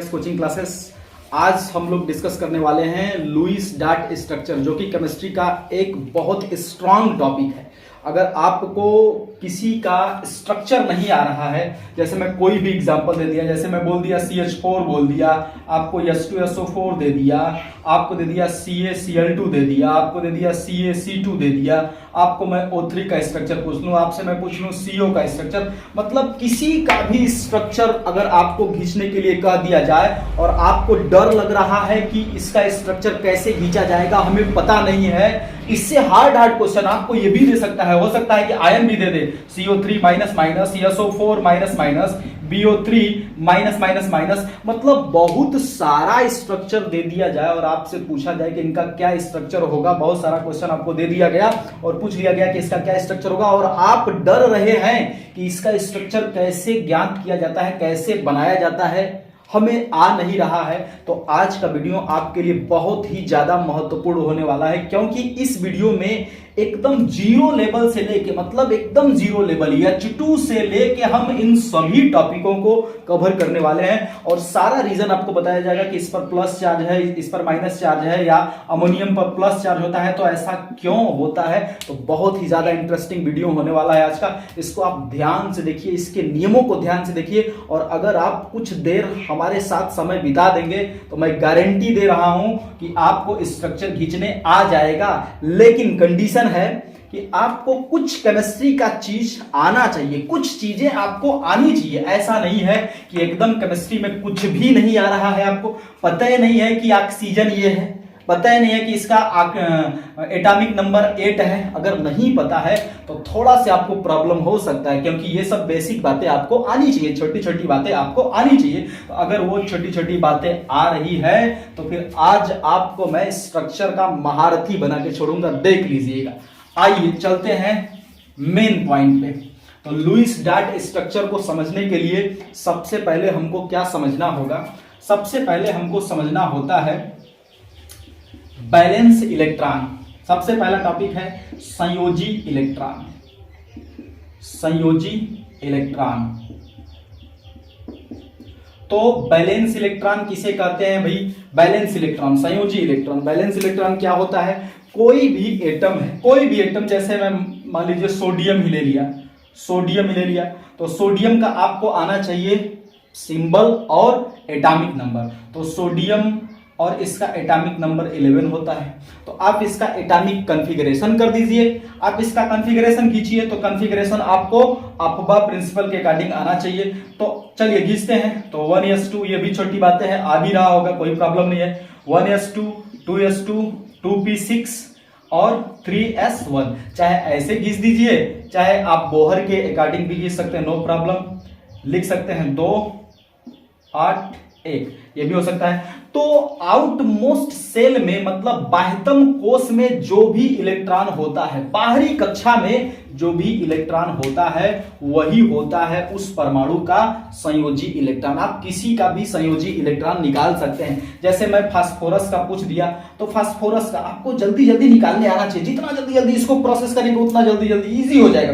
Coaching classes. आज हम लोग डिस्कस करने वाले हैं लुईस डॉट स्ट्रक्चर, जो कि केमिस्ट्री का एक बहुत स्ट्रांग टॉपिक है। अगर आपको किसी का स्ट्रक्चर नहीं आ रहा है, जैसे मैं कोई भी एग्जांपल दे दिया, जैसे मैं बोल दिया CH4 बोल दिया, आपको H2SO4 दे दिया, आपको दे दिया CaCl2 दे दिया, आपको दे दिया CaC2 दे दिया, आपको मैं O3 का स्ट्रक्चर पूछ लूं, आपसे मैं पूछ लूं CO का स्ट्रक्चर, मतलब किसी का भी स्ट्रक्चर अगर आपको खींचने के लिए कह दिया जाए और आपको डर लग रहा है कि इसका स्ट्रक्चर कैसे खींचा जाएगा, हमें पता नहीं है, इससे हार्ड क्वेश्चन आपको ये भी दे सकता है, हो सकता है कि आयन भी दे दे, CO3 minus minus, SO4 minus minus, BO3 minus minus minus, मतलब बहुत सारा स्ट्रक्चर दे दिया जाए और आपसे पूछा जाए कि इनका क्या स्ट्रक्चर होगा। बहुत सारा क्वेश्चन आपको दे दिया गया और पूछ लिया गया कि इसका क्या स्ट्रक्चर होगा, और आप डर रहे हैं कि इसका स्ट्रक्चर कैसे ज्ञात किया जाता है, कैसे बनाया जाता है, हमें आ नहीं रहा है। तो आज का वीडियो आपके लिए बहुत ही ज्यादा महत्वपूर्ण होने वाला है, क्योंकि इस वीडियो में एकदम जीरो लेवल से लेके, मतलब एकदम जीरो लेवल H2 से लेके हम इन सभी टॉपिकों को कवर करने वाले हैं। और सारा रीजन आपको बताया जाएगा कि इस पर प्लस चार्ज है, इस पर माइनस चार्ज है, या अमोनियम पर प्लस चार्ज होता है तो ऐसा क्यों होता है। तो बहुत ही ज्यादा इंटरेस्टिंग वीडियो होने वाला है आज का। इसको आप ध्यान से देखिए, इसके नियमों को ध्यान से देखिए, और अगर आप कुछ देर हमारे साथ समय बिता देंगे तो मैं गारंटी दे रहा हूं कि आपको स्ट्रक्चर खींचने आ जाएगा। लेकिन कंडीशन है कि आपको कुछ केमिस्ट्री का चीज आना चाहिए, कुछ चीजें आपको आनी चाहिए। ऐसा नहीं है कि एकदम केमिस्ट्री में कुछ भी नहीं आ रहा है, आपको पता ही नहीं है कि ऑक्सीजन ये है, पता ही नहीं है कि इसका एटॉमिक नंबर 8 है। अगर नहीं पता है तो थोड़ा सा आपको प्रॉब्लम हो सकता है, क्योंकि ये सब बेसिक बातें आपको आनी चाहिए, छोटी छोटी बातें आपको आनी चाहिए। तो अगर वो छोटी छोटी बातें आ रही है तो फिर आज आपको मैं स्ट्रक्चर का महारथी बना के छोड़ूंगा, देख लीजिएगा। आइए चलते हैं मेन पॉइंट पे। तो लुईस डॉट स्ट्रक्चर को समझने के लिए सबसे पहले हमको क्या समझना होगा? सबसे पहले हमको समझना होता है बैलेंस इलेक्ट्रॉन। सबसे पहला टॉपिक है संयोजी इलेक्ट्रॉन। संयोजी इलेक्ट्रॉन, तो बैलेंस इलेक्ट्रॉन किसे कहते हैं भाई? बैलेंस इलेक्ट्रॉन, संयोजी इलेक्ट्रॉन। बैलेंस इलेक्ट्रॉन क्या होता है? कोई भी एटम है, कोई भी एटम, जैसे मैं मान लीजिए सोडियम ही ले लिया, सोडियम ही ले लिया, तो सोडियम का आपको आना चाहिए सिंबल और एटॉमिक नंबर। तो सोडियम और इसका एटॉमिक नंबर 11 होता है। तो आप इसका एटॉमिक कॉन्फ़िगरेशन कर दीजिए, आप इसका कॉन्फ़िगरेशन खींचिए, तो कॉन्फ़िगरेशन आपको अफबा प्रिंसिपल के अकॉर्डिंग आना चाहिए। तो चलिए खींचते हैं। तो 1s2, ये भी छोटी बातें हैं, आ भी रहा होगा, कोई प्रॉब्लम नहीं है। 1s2, 2s2, 2p6 और 3s1, चाहे ऐसे खींच दीजिए, चाहे आप बोहर के अकॉर्डिंग भी खींच सकते हैं, नो प्रॉब्लम। लिख सकते हैं 2, 8, 1, ये भी हो सकता है। तो आउटमोस्ट सेल में, मतलब बाह्यतम कोश में जो भी इलेक्ट्रॉन होता है, बाहरी कक्षा में जो भी इलेक्ट्रॉन होता है, वही होता है उस परमाणु का संयोजी इलेक्ट्रॉन। आप किसी का भी संयोजी इलेक्ट्रॉन निकाल सकते हैं। जैसे मैं फास्फोरस का पूछ दिया, तो फास्फोरस का आपको जल्दी जल्दी निकालने आना चाहिए। जितना जल्दी जल्दी इसको प्रोसेस करेंगे उतना जल्दी जल्दी इजी हो जाएगा।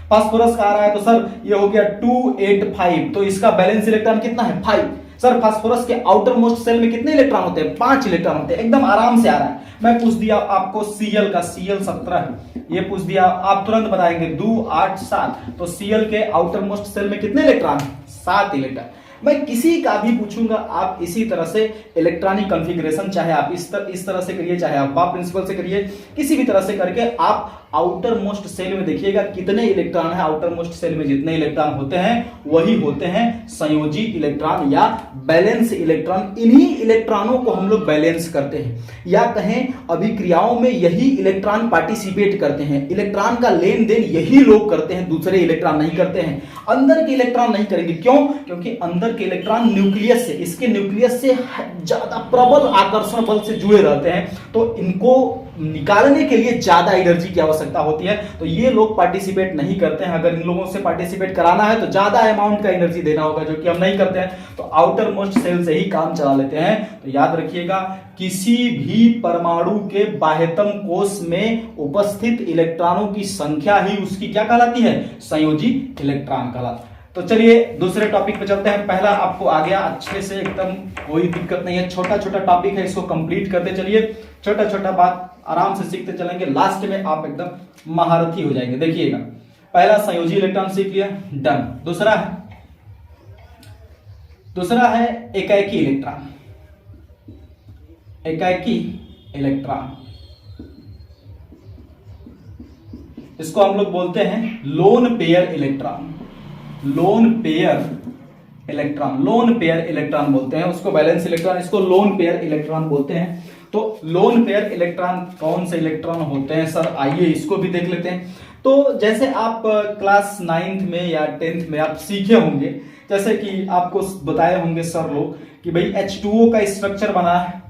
फास्फोरस का आ रहा है तो सर ये हो गया 285, तो इसका बैलेंस इलेक्ट्रॉन कितना है? 5। सर फास्फोरस के आउटर मोस्ट सेल में कितने इलेक्ट्रॉन होते हैं? 5 इलेक्ट्रॉन होते हैं। एकदम आराम से आ रहा है। मैं पूछ दिया आपको Cl का, Cl 17, ये पूछ दिया, आप तुरंत बताएंगे 2, 8, 7। तो Cl के आउटर मोस्ट सेल में कितने इलेक्ट्रॉन? 7 इलेक्ट्रॉन। मैं किसी का भी पूछूंगा, आप इसी तरह से इलेक्ट्रॉनिक कॉन्फ़िगरेशन, चाहे आप इस तरह से करिए, चाहे आप अफबा प्रिंसिपल से करिए, किसी भी तरह से करके आप आउटर मोस्ट सेल में देखिएगा कितने इलेक्ट्रॉन है। आउटर मोस्ट सेल में जितने इलेक्ट्रॉन होते हैं वही होते हैं संयोजी इलेक्ट्रॉन या बैलेंस इलेक्ट्रॉन। इन्हीं इलेक्ट्रॉनों को हम लोग बैलेंस करते हैं, या कहें अभिक्रियाओं में यही इलेक्ट्रॉन पार्टिसिपेट करते हैं। इलेक्ट्रॉन का लेन देन यही लोग करते हैं, दूसरे इलेक्ट्रॉन नहीं करते हैं। अंदर के इलेक्ट्रॉन नहीं करेंगे, क्यों? क्योंकि अंदर के इलेक्ट्रॉन न्यूक्लियस से, इसके न्यूक्लियस से ज्यादा प्रबल आकर्षण बल से जुड़े रहते हैं, तो इनको निकालने के लिए ज्यादा एनर्जी की आवश्यकता होती है। तो ये लोग पार्टिसिपेट नहीं करते हैं। अगर इन लोगों से पार्टिसिपेट कराना है तो ज्यादा अमाउंट का एनर्जी देना होगा, जो कि हम नहीं करते हैं। तो आउटर मोस्ट सेल से ही काम चला लेते हैं। तो याद रखिएगा, किसी भी परमाणु के बाह्यतम कोश में उपस्थित इलेक्ट्रॉनों की संख्या ही उसकी क्या कहलाती है? संयोजी इलेक्ट्रॉन कहलाती है। तो चलिए दूसरे टॉपिक पे चलते हैं। पहला आपको आ गया अच्छे से, एकदम कोई दिक्कत नहीं है, छोटा छोटा टॉपिक है, इसको कंप्लीट करते चलिए, छोटा छोटा बात आराम से सीखते चलेंगे, लास्ट में आप एकदम महारथी हो जाएंगे। देखिएगा, पहला संयोजी इलेक्ट्रॉन सीख लिया, डन। दूसरा है एकाएकी इलेक्ट्रॉन। एकाएकी इलेक्ट्रॉन, इसको हम लोग बोलते हैं lone pair electron. Lone pair electron बोलते हैं उसको, वैलेंस इलेक्ट्रॉन, इसको लोन पेयर इलेक्ट्रॉन बोलते हैं। तो लोन पेयर इलेक्ट्रॉन कौन से इलेक्ट्रॉन होते हैं सर, आइए इसको भी देख लेते हैं। तो जैसे आप क्लास 9th में या 10th में आप सीखे होंगे, जैसे कि आपको बताए होंगे सर लोग कि भाई H2O का स्ट्रक्चर बना है,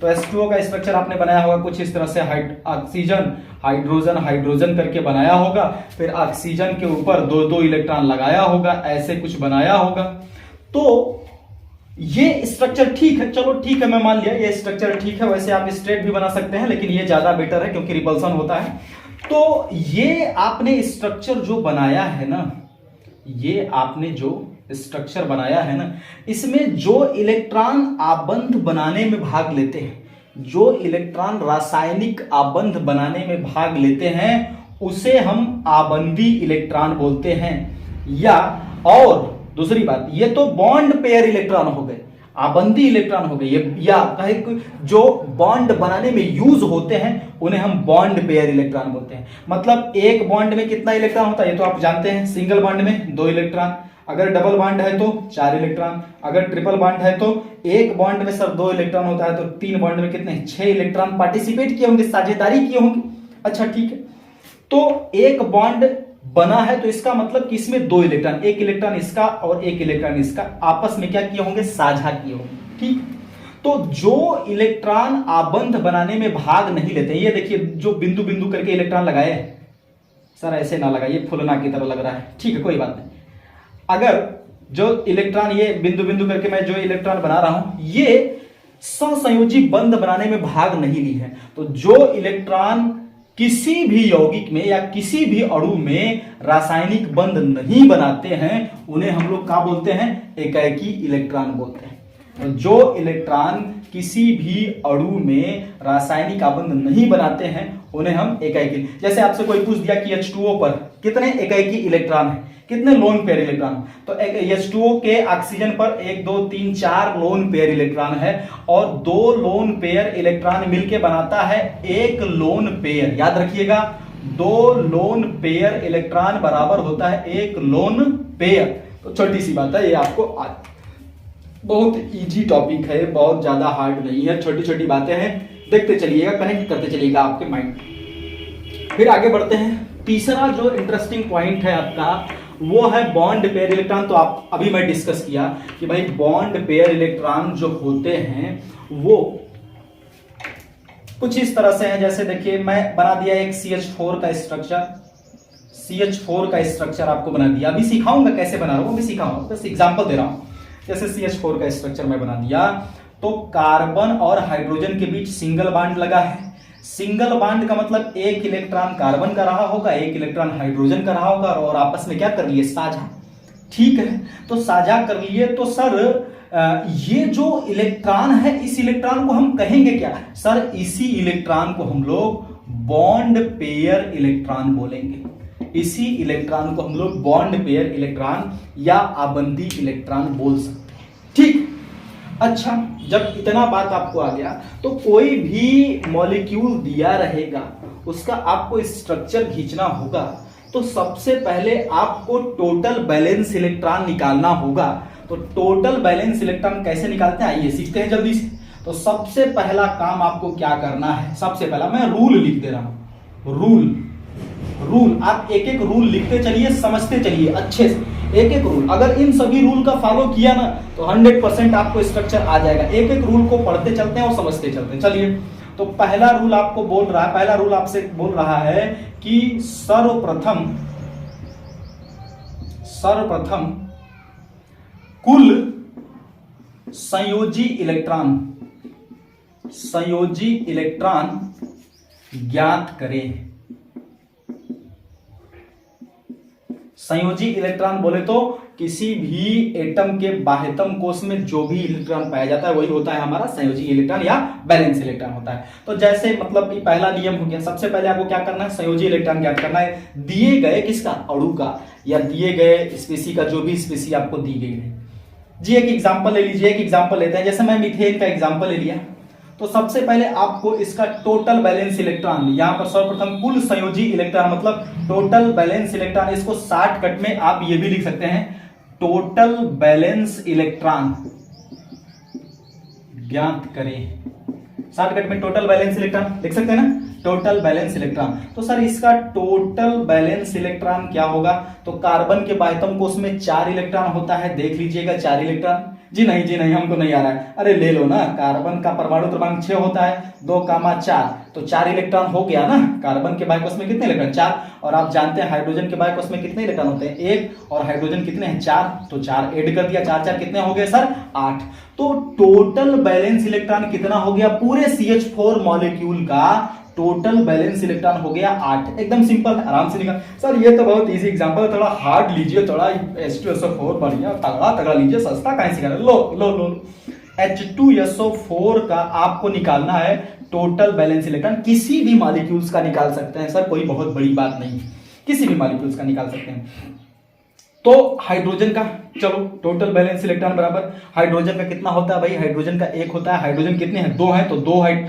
तो H2O का स्ट्रक्चर आपने बनाया होगा कुछ इस तरह से, ऑक्सीजन हाइड्रोजन करके बनाया होगा, फिर ऑक्सीजन के ऊपर दो इलेक्ट्रॉन लगाया होगा, ऐसे कुछ बनाया होगा। तो ये स्ट्रक्चर ठीक है, चलो ठीक है, मैं मान लिया ये स्ट्रक्चर ठीक है। वैसे आप स्ट्रेट भी बना सकते हैं, लेकिन ये ज्यादा बेटर है क्योंकि रिपल्सन होता है। तो ये आपने स्ट्रक्चर जो बनाया है ना, ये आपने जो स्ट्रक्चर बनाया है ना, इसमें जो इलेक्ट्रॉन आबंध बनाने में भाग लेते हैं, जो इलेक्ट्रॉन रासायनिक आबंध बनाने में भाग लेते हैं, उसे हम आबंधी इलेक्ट्रॉन बोलते हैं। या और दूसरी बात, ये तो बॉन्ड पेयर इलेक्ट्रॉन हो गए, आबंधी इलेक्ट्रॉन हो गए, या कहे जो बॉन्ड बनाने में यूज होते हैं उन्हें हम बॉन्ड पेयर इलेक्ट्रॉन बोलते हैं। मतलब एक बॉन्ड में कितना इलेक्ट्रॉन होता है ये तो आप जानते हैं, सिंगल बॉन्ड में 2 इलेक्ट्रॉन, अगर डबल बॉन्ड है तो 4 इलेक्ट्रॉन, अगर ट्रिपल बॉन्ड है तो एक बॉन्ड में सर 2 इलेक्ट्रॉन होता है, तो 3 बॉन्ड में कितने 6 इलेक्ट्रॉन पार्टिसिपेट किए होंगे, साझेदारी किए होंगे। अच्छा ठीक है, तो एक बॉन्ड बना है तो इसका मतलब कि इसमें 2 इलेक्ट्रॉन, एक इलेक्ट्रॉन इसका और एक इलेक्ट्रॉन इसका आपस में क्या किए होंगे, साझा किए होंगे। ठीक, तो जो इलेक्ट्रॉन आबंध बनाने में भाग नहीं लेते, ये देखिए जो बिंदु बिंदु करके इलेक्ट्रॉन लगाए हैं, सर ऐसे ना लगाइए, फुलना की तरह लग रहा है, ठीक है कोई बात नहीं। अगर जो इलेक्ट्रॉन ये बिंदु बिंदु करके मैं जो इलेक्ट्रॉन बना रहा हूं, ये सहसंयोजी बंध बनाने में भाग नहीं ली है, तो जो इलेक्ट्रॉन किसी भी यौगिक में या किसी भी अणु में रासायनिक बंध नहीं बनाते हैं, उन्हें हम लोग क्या बोलते हैं, एकाएकी इलेक्ट्रॉन बोलते हैं। तो जो इलेक्ट्रॉन किसी भी अणु में रासायनिक आबंध नहीं बनाते हैं उन्हें हम एकाएकी, जैसे आपसे कोई पूछ दिया कि H2O पर कितने एकाएकी इलेक्ट्रॉन है, कितने लोन पेयर इलेक्ट्रॉन, तो H2O के ऑक्सीजन पर 1 2 3 4 लोन पेयर इलेक्ट्रॉन है, और 2 लोन पेयर इलेक्ट्रॉन मिलके बनाता है एक लोन पेयर। याद रखिएगा, 2 लोन पेयर इलेक्ट्रॉन बराबर होता है एक लोन पेयर। तो छोटी सी बात है ये, आपको बहुत इजी टॉपिक है, बहुत ज्यादा हार्ड नहीं है, छोटी छोटी बातें हैं, देखते चलिएगा, कनेक्ट करते चलिएगा आपके माइंड। फिर आगे बढ़ते हैं। तीसरा जो इंटरेस्टिंग पॉइंट है आपका, वो है बॉन्ड पेयर इलेक्ट्रॉन। तो आप अभी मैं डिस्कस किया कि भाई बॉन्ड पेयर इलेक्ट्रॉन जो होते हैं वो कुछ इस तरह से हैं, जैसे देखिए मैं बना दिया एक CH4 का स्ट्रक्चर, CH4 का स्ट्रक्चर आपको बना दिया, अभी सिखाऊंगा कैसे बना रहा हूं, अभी सिखाऊंगा, बस एग्जांपल दे रहा हूं। जैसे CH4 का स्ट्रक्चर मैं बना दिया, तो कार्बन और हाइड्रोजन के बीच सिंगल बॉन्ड लगा है। सिंगल बॉन्ड का मतलब एक इलेक्ट्रॉन कार्बन का रहा होगा, एक इलेक्ट्रॉन हाइड्रोजन का रहा होगा, और आपस में क्या कर लिए, साझा। ठीक है, तो साझा कर लिए, तो सर ये जो इलेक्ट्रॉन है, इस इलेक्ट्रॉन को हम कहेंगे क्या, सर इसी इलेक्ट्रॉन को हम लोग बॉन्ड पेयर इलेक्ट्रॉन बोलेंगे। इसी इलेक्ट्रॉन को हम लोग बॉन्ड पेयर इलेक्ट्रॉन या आबंधी इलेक्ट्रॉन बोल सकते हैं। ठीक, अच्छा, जब इतना बात आपको आ गया, तो कोई भी मॉलिक्यूल दिया रहेगा, उसका आपको स्ट्रक्चर खींचना होगा, तो सबसे पहले आपको टोटल बैलेंस इलेक्ट्रॉन निकालना होगा। तो टोटल बैलेंस इलेक्ट्रॉन कैसे निकालते हैं, आइए सीखते हैं जल्दी से। तो सबसे पहला काम आपको क्या करना है, सबसे पहला मैं रूल लिख दे रहा हूं, रूल आप एक एक रूल लिखते चलिए, समझते चलिए अच्छे से, एक एक रूल। अगर इन सभी रूल का फॉलो किया ना, तो 100% आपको स्ट्रक्चर आ जाएगा। एक एक रूल को पढ़ते चलते हैं और समझते चलते हैं। चलिए, तो पहला रूल आपको बोल रहा है, पहला रूल आपसे बोल रहा है कि सर्वप्रथम कुल संयोजी इलेक्ट्रॉन ज्ञात करें। संयोजी इलेक्ट्रॉन बोले तो किसी भी एटम के बाह्यतम कोश में जो भी इलेक्ट्रॉन पाया जाता है वही होता है हमारा संयोजी इलेक्ट्रॉन या बैलेंस इलेक्ट्रॉन होता है। तो जैसे मतलब ये पहला नियम हो गया। सबसे पहले आपको क्या करना है, संयोजी इलेक्ट्रॉन ज्ञात करना है दिए गए किसका, अणु का या दिए गए स्पीसी का, जो भी स्पीसी आपको दी गई है। जी एक एग्जांपल ले लीजिए, एक एग्जांपल लेते हैं, जैसे मैं मीथेन का एग्जांपल ले लिया। तो सबसे पहले आपको इसका टोटल बैलेंस इलेक्ट्रॉन, यहां पर सर्वप्रथम कुल संयोजी इलेक्ट्रॉन मतलब टोटल बैलेंस इलेक्ट्रॉन, इसको शॉर्टकट में आप ये भी लिख सकते हैं टोटल बैलेंस इलेक्ट्रॉन ज्ञात करें। शॉर्टकट में टोटल बैलेंस इलेक्ट्रॉन लिख सकते हैं ना, टोटल बैलेंस इलेक्ट्रॉन। तो सर इसका टोटल बैलेंस इलेक्ट्रॉन क्या होगा, तो कार्बन के बाह्यतम कोश में 4 इलेक्ट्रॉन होता है, देख लीजिएगा 4 इलेक्ट्रॉन। जी नहीं हमको नहीं आ रहा है, अरे ले लो ना, कार्बन का परमाणु क्रमांक 6 होता है, 2,4 तो 4 इलेक्ट्रॉन हो गया ना। कार्बन के बाह्य कोश में कितने इलेक्ट्रॉन, 4, और आप जानते हैं हाइड्रोजन के बाह्य कोश में कितने इलेक्ट्रॉन होते हैं, 1, और हाइड्रोजन कितने हैं, 4, तो 4 ऐड कर दिया, 4 4 कितने हो गए सर, 8। तो टोटल बैलेंस इलेक्ट्रॉन कितना हो गया, पूरे CH4 मॉलिक्यूल का टोटल बैलेंस इलेक्ट्रॉन हो गया 8। एकदम सिंपल, आराम से निकाल। सर ये तो बहुत इजी एग्जांपल है, थोड़ा हार्ड लीजिए, थोड़ा H2SO4 बढ़िया तगड़ा लीजिए, सस्ता कहीं से लो लो लो। H2SO4 का आपको निकालना है टोटल बैलेंस इलेक्ट्रॉन, किसी भी मॉलिक्यूल्स का निकाल सकते हैं सर, कोई बहुत बड़ी बात नहीं, किसी भी मॉलिक्यूल्स का निकाल सकते हैं। तो हाइड्रोजन का, चलो टोटल बैलेंस इलेक्ट्रॉन बराबर हाइड्रोजन का कितना होता है भाई, हाइड्रोजन का 1 होता है, हाइड्रोजन कितने हैं, 2 हैं, तो 2 हाइड।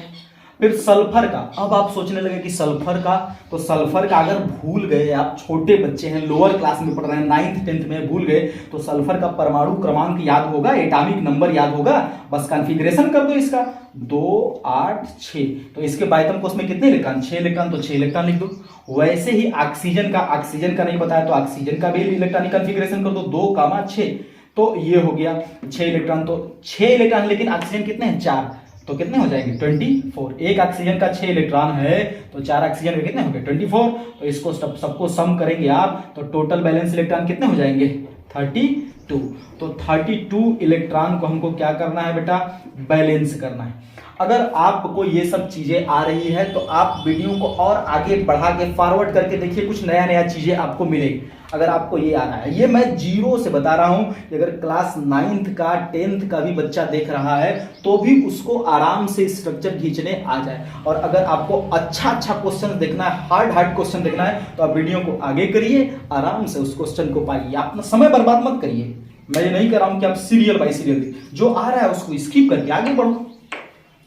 फिर सल्फर का, अब आप सोचने लगे कि सल्फर का, तो सल्फर का अगर भूल गए, आप छोटे बच्चे हैं, लोअर क्लास में पढ़ रहे हैं, 9th 10th में भूल गए, तो सल्फर का परमाणु क्रमांक याद होगा, एटॉमिक नंबर याद होगा, बस कॉन्फ़िगरेशन कर दो इसका 2 8 6। तो इसके बाह्यतम कोश में कितने इलेक्ट्रॉन, 6 इलेक्ट्रॉन, तो 6 इलेक्ट्रॉन लिख दो। वैसे ही ऑक्सीजन का नहीं बताया तो ऑक्सीजन का भी इलेक्ट्रॉनिक कॉन्फ़िगरेशन कर दो, 2, 6, तो ये हो गया 6 इलेक्ट्रॉन, तो 6 इलेक्ट्रॉन, लेकिन ऑक्सीजन कितने हैं, 4, तो कितने हो जाएंगे 24। एक ऑक्सीजन का 6 इलेक्ट्रॉन है, तो 4 ऑक्सीजन के कितने हो गए 24। तो इसको सबको सम करेंगे आप, तो टोटल बैलेंस इलेक्ट्रॉन कितने हो जाएंगे 32। तो 32 इलेक्ट्रॉन को हमको क्या करना है बेटा, बैलेंस करना है। अगर आपको ये सब चीजें आ रही है तो आप वीडियो को और आगे बढ़ा के फॉरवर्ड करके देखिए, कुछ नया नया चीजें आपको मिलेगी। अगर आपको ये आ रहा है, ये मैं 0 से बता रहा हूं, अगर क्लास 9th का 10th का भी बच्चा देख रहा है तो भी उसको आराम से स्ट्रक्चर खींचने आ जाए। और अगर आपको अच्छा क्वेश्चन देखना है, हार्ड क्वेश्चन देखना है, तो आप वीडियो को आगे करिए, आराम से उस क्वेश्चन को पाइए, अपना समय बर्बाद मत करिए। मैं ये नहीं कह रहा हूं कि आप सीरियल बाय सीरियल जो आ रहा है उसको स्किप करके आगे बढ़ो।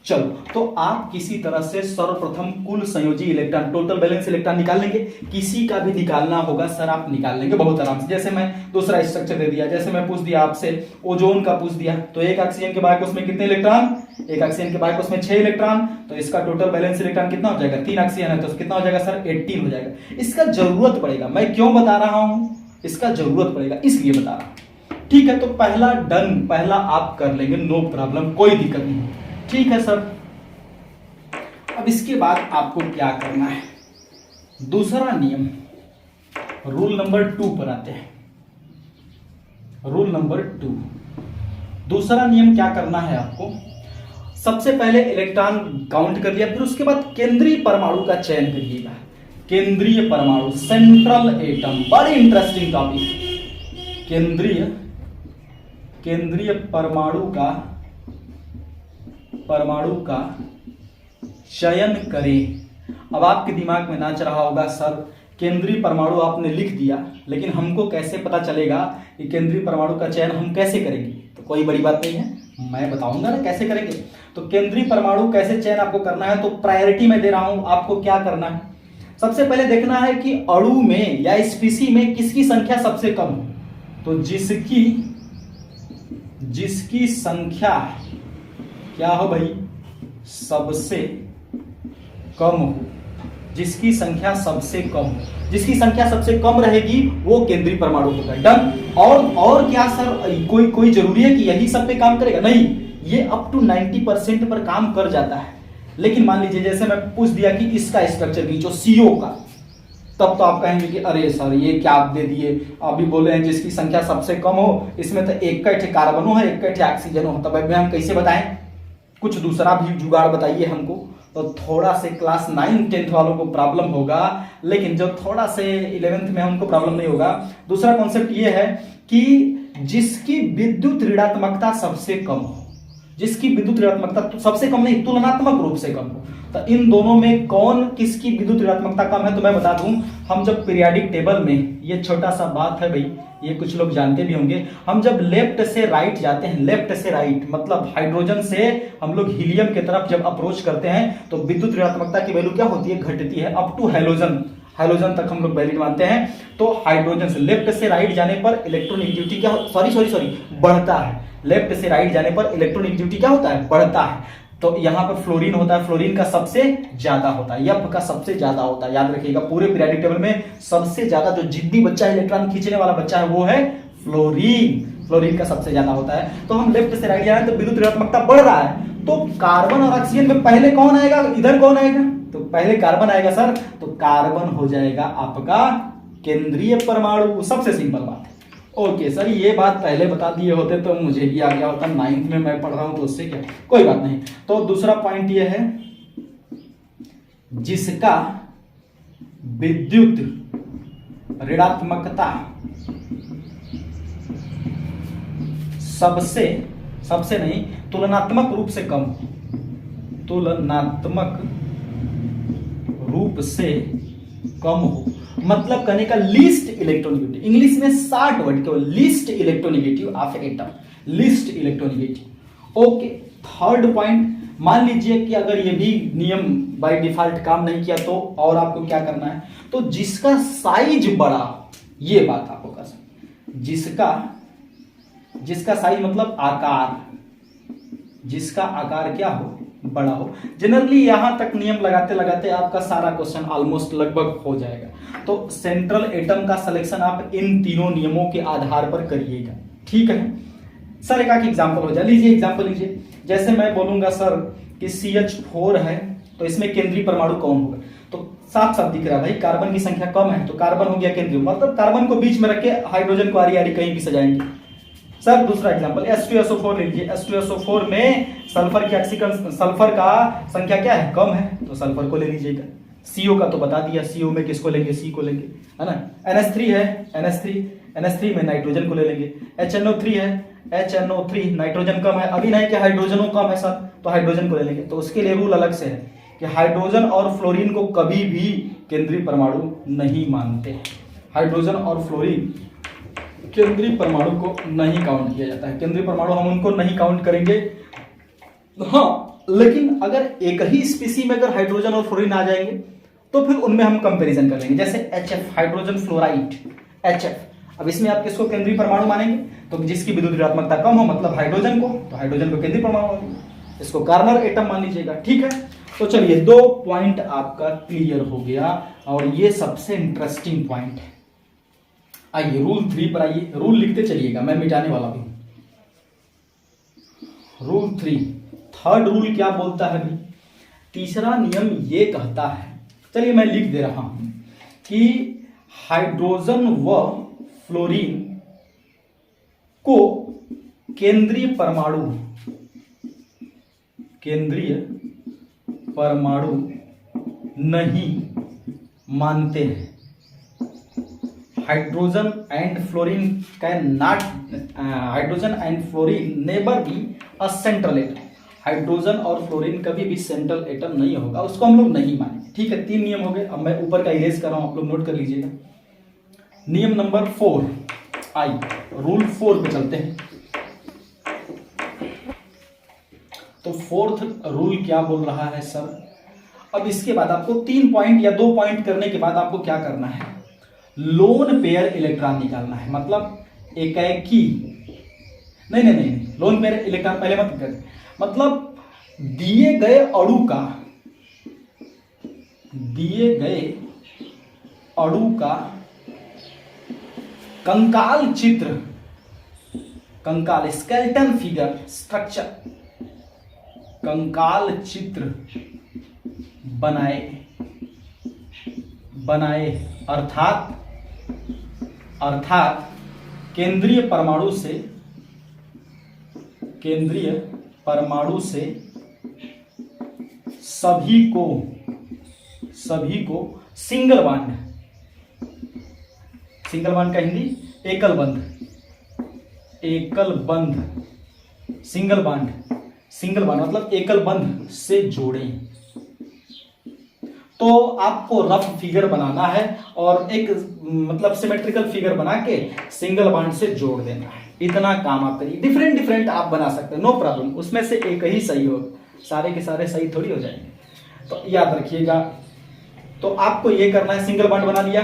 चलो, तो आप किसी तरह से सर्वप्रथम कुल संयोजी इलेक्ट्रॉन, टोटल बैलेंस इलेक्ट्रॉन निकाल लेंगे। किसी का भी निकालना होगा सर आप निकाल लेंगे बहुत आराम से। जैसे मैं दूसरा स्ट्रक्चर दे दिया, जैसे मैं पूछ दिया आपसे ओजोन का पूछ दिया, तो एक ऑक्सीजन के बाह्य कोश में कितने इलेक्ट्रॉन, एक ऑक्सीजन के बाह्य कोश में 6 इलेक्ट्रॉन, तो इसका टोटल बैलेंस इलेक्ट्रॉन कितना हो जाएगा, 3 ऑक्सीजन है तो कितना हो जाएगा सर 18 हो जाएगा। इसका जरूरत पड़ेगा, मैं क्यों बता रहा हूं, इसका जरूरत पड़ेगा इसलिए बता रहा हूं। ठीक है, तो पहला डन, पहला आप कर लेंगे, नो प्रॉब्लम, कोई दिक्कत नहीं। ठीक है सर, अब इसके बाद आपको क्या करना है, दूसरा नियम, रूल नंबर 2 पर आते हैं। रूल नंबर 2, दूसरा नियम क्या करना है आपको, सबसे पहले इलेक्ट्रॉन काउंट कर लिया, फिर उसके बाद केंद्रीय परमाणु का चयन करिएगा। केंद्रीय परमाणु, सेंट्रल एटम, बड़ी इंटरेस्टिंग टॉपिक। केंद्रीय परमाणु का चयन करें। अब आपके दिमाग में नाच रहा होगा सर केंद्रीय परमाणु आपने लिख दिया, लेकिन हमको कैसे पता चलेगा कि केंद्रीय परमाणु का चयन हम कैसे करेंगे। तो कोई बड़ी बात नहीं है, मैं बताऊंगा ना कैसे करेंगे। तो केंद्रीय परमाणु कैसे चयन आपको करना है, तो प्रायोरिटी में दे रहा हूं आपको। क्या करना है, सबसे पहले देखना है कि अणु में या स्पीसी में किसकी संख्या सबसे कम हो। तो जिसकी संख्या क्या हो भाई, सबसे कम हो, जिसकी संख्या सबसे कम हो, जिसकी संख्या सबसे कम रहेगी वो केंद्रीय परमाणु होगा। डन। और क्या सर, कोई जरूरी है कि यही सब पे काम करेगा, नहीं, ये अप टू 90% पर काम कर जाता है। लेकिन मान लीजिए जैसे मैं पूछ दिया कि इसका स्ट्रक्चर खींचो CO का, तब तो आप कहेंगे कि अरे सर ये क्या आप दे दिए, अभी बोले हैं जिसकी संख्या सबसे कम हो, इसमें तो एक कार्बनो है, एक ऑक्सीजन हो, तब हम कैसे बताएं, कुछ दूसरा भी जुगाड़ बताइए हमको। तो थोड़ा से क्लास 9 10th वालों को प्रॉब्लम होगा, लेकिन जो थोड़ा से 11th में उनको प्रॉब्लम नहीं होगा। दूसरा कॉन्सेप्ट ये है कि जिसकी विद्युत ऋणात्मकता सबसे कम हो, जिसकी विद्युत ऋणात्मकता तो सबसे कम नहीं, तुलनात्मक रूप से कम हो। तो इन दोनों में कौन किसकी विद्युत ऋणात्मकता कम है? तो मैं बता दूं, हम जब पीरियोडिक टेबल में, ये छोटा सा बात है भाई, ये कुछ लोग जानते भी होंगे, हम जब लेफ्ट से राइट जाते हैं, लेफ्ट से राइट मतलब हाइड्रोजन से हम लोग हीलियम की तरफ जब अप्रोच करते हैं तो विद्युत ऋणात्मकता की वैल्यू क्या होती है? घटती है अप टू हैलोजन, हैलोजन तक हम लोग वैलिड मानते हैं। तो हाइड्रोजन से लेफ्ट से राइट जाने पर इलेक्ट्रोनेगेटिविटी क्या सॉरी बढ़ता है। लेफ्ट से राइट जाने पर इलेक्ट्रोनेगेटिविटी क्या होता है? बढ़ता है। तो यहां पर फ्लोरीन होता है, फ्लोरीन का सबसे ज्यादा होता है, एफ का सबसे ज्यादा होता है। याद रखिएगा, पूरे पीरियोडिक टेबल में सबसे ज्यादा जो जिद्दी बच्चा है, इलेक्ट्रॉन खींचने वाला बच्चा है, वो है फ्लोरीन। फ्लोरीन का सबसे ज्यादा होता है। तो हम लेफ्ट से राइट जा रहे हैं तो विद्युत ऋणात्मकता बढ़ रहा है। तो कार्बन और ऑक्सीजन में पहले कौन आएगा? इधर कौन आएगा? तो पहले कार्बन आएगा सर। तो कार्बन हो जाएगा आपका केंद्रीय परमाणु। सबसे सिंपल बात है। ओके सर, ये बात पहले बता दिए होते तो मुझे भी आ गया होता, 9th में मैं पढ़ रहा हूं तो उससे क्या, कोई बात नहीं। तो दूसरा पॉइंट ये है, जिसका विद्युत ऋणात्मकता सबसे नहीं, तुलनात्मक रूप से कम, तुलनात्मक रूप से कम हो, मतलब कहने का लीस्ट इलेक्ट्रोनेगेटिव, इंग्लिश में 60 वर्ड केवल, least electronegative of atom, least electronegative. Okay, third point, मान लीजिए कि अगर ये भी नियम बाय डिफॉल्ट काम नहीं किया तो और आपको क्या करना है? तो जिसका साइज बड़ा, ये बात आपको कर सकते, जिसका साइज मतलब आकार, जिसका आकार क्या हो? बड़ा हो। जनरली यहां तक नियम लगाते लगाते आपका सारा क्वेश्चन ऑलमोस्ट लगभग हो जाएगा। तो सेंट्रल एटम का सिलेक्शन आप इन तीनों नियमों के आधार पर करिएगा, ठीक है सर। एक आख एग्जांपल हो जाए, लीजिए एग्जांपल लीजिए। जैसे मैं बोलूंगा सर कि CH4 है, तो इसमें केंद्रीय परमाणु कौन होगा? तो साफ साफ दिख रहा है भाई, कार्बन की संख्या कम है तो कार्बन हो गया केंद्रीय, मतलब कार्बन को बीच में रख के हाइड्रोजन को आरी आरी कहीं भी सजाएंगे। सर दूसरा एग्जांपल H2SO4 ले लीजिए। H2SO4 में सल्फर की ऑक्सीकरण, सल्फर का संख्या क्या है? कम है, तो सल्फर को ले लीजिएगा। CO का तो बता दिया, CO में किसको लेंगे? C को लेंगे, है ना। NH3 है, NH3 में नाइट्रोजन को ले लेंगे। HNO3 है, HNO3 नाइट्रोजन कम है, अभी नहीं कि हाइड्रोजनों कम है सर, तो हाइड्रोजन को ले लेंगे। तो उसके लिए रूल अलग से है कि हाइड्रोजन और फ्लोरीन को कभी भी केंद्रीय परमाणु नहीं मानते। हाइड्रोजन और फ्लोरीन केंद्रीय परमाणु को नहीं काउंट किया जाता है। केंद्रीय परमाणु हम उनको नहीं काउंट करेंगे। हाँ, लेकिन अगर एक ही स्पीसी में अगर हाइड्रोजन और फ्लोरीन आ जाएंगे तो फिर उनमें हम कंपैरिजन कर लेंगे। जैसे HF, हाइड्रोजन फ्लोराइड, HF। अब इसमें आप किसको केंद्रीय परमाणु मानेंगे? तो जिसकी विद्युत ऋणात्मकता कम हो, मतलब हाइड्रोजन को, तो हाइड्रोजन को केंद्रीय परमाणु मानेंगे। इसको कार्बन एटम मान लीजिएगा, ठीक है। तो चलिए 2 पॉइंट आपका क्लियर हो गया, और ये सबसे इंटरेस्टिंग पॉइंट है। आइए रूल 3 पर आइए, रूल लिखते चलिएगा, मैं मिटाने वाला भी। रूल 3, थर्ड रूल क्या बोलता है भाई? तीसरा नियम ये कहता है, चलिए मैं लिख दे रहा हूं कि हाइड्रोजन व फ्लोरीन को केंद्रीय परमाणु नहीं मानते हैं। Hydrogen and fluorine can not, hydrogen and fluorine never be a central atom. Hydrogen और फ्लोरीन कभी भी सेंट्रल एटम नहीं होगा, उसको हम लोग नहीं मानेंगे, ठीक है। 3 नियम हो गए। अब मैं ऊपर का इरेज कर रहा हूं, आप लोग नोट कर लीजिएगा। नियम नंबर 4, आई रूल 4 पे चलते हैं। तो 4th रूल क्या बोल रहा है सर? अब इसके बाद आपको 3 पॉइंट या 2 पॉइंट करने के बाद आपको क्या करना है? लोन पेयर इलेक्ट्रॉन निकालना है, मतलब एकाएकी नहीं, लोन पेयर इलेक्ट्रॉन पहले मत कर, मतलब दिए गए अणु का कंकाल चित्र, कंकाल स्केलेटन फिगर स्ट्रक्चर, कंकाल चित्र बनाए अर्थात केंद्रीय परमाणु से सभी को सिंगल बॉन्ड का हिंदी एकल बंध, एकल बंध, सिंगल बॉन्ड, सिंगल बॉन्ड मतलब एकल बंध से जोड़ें। तो आपको रफ फिगर बनाना है और एक मतलब सिमेट्रिकल फिगर बना के सिंगल बॉन्ड से जोड़ देना है। इतना काम आप करिए। डिफरेंट डिफरेंट आप बना सकते हैं, नो प्रॉब्लम, उसमें से एक ही सही हो, सारे के सारे सही थोड़ी हो जाएंगे। तो याद रखिएगा। तो आपको ये करना है, सिंगल बॉन्ड बना लिया।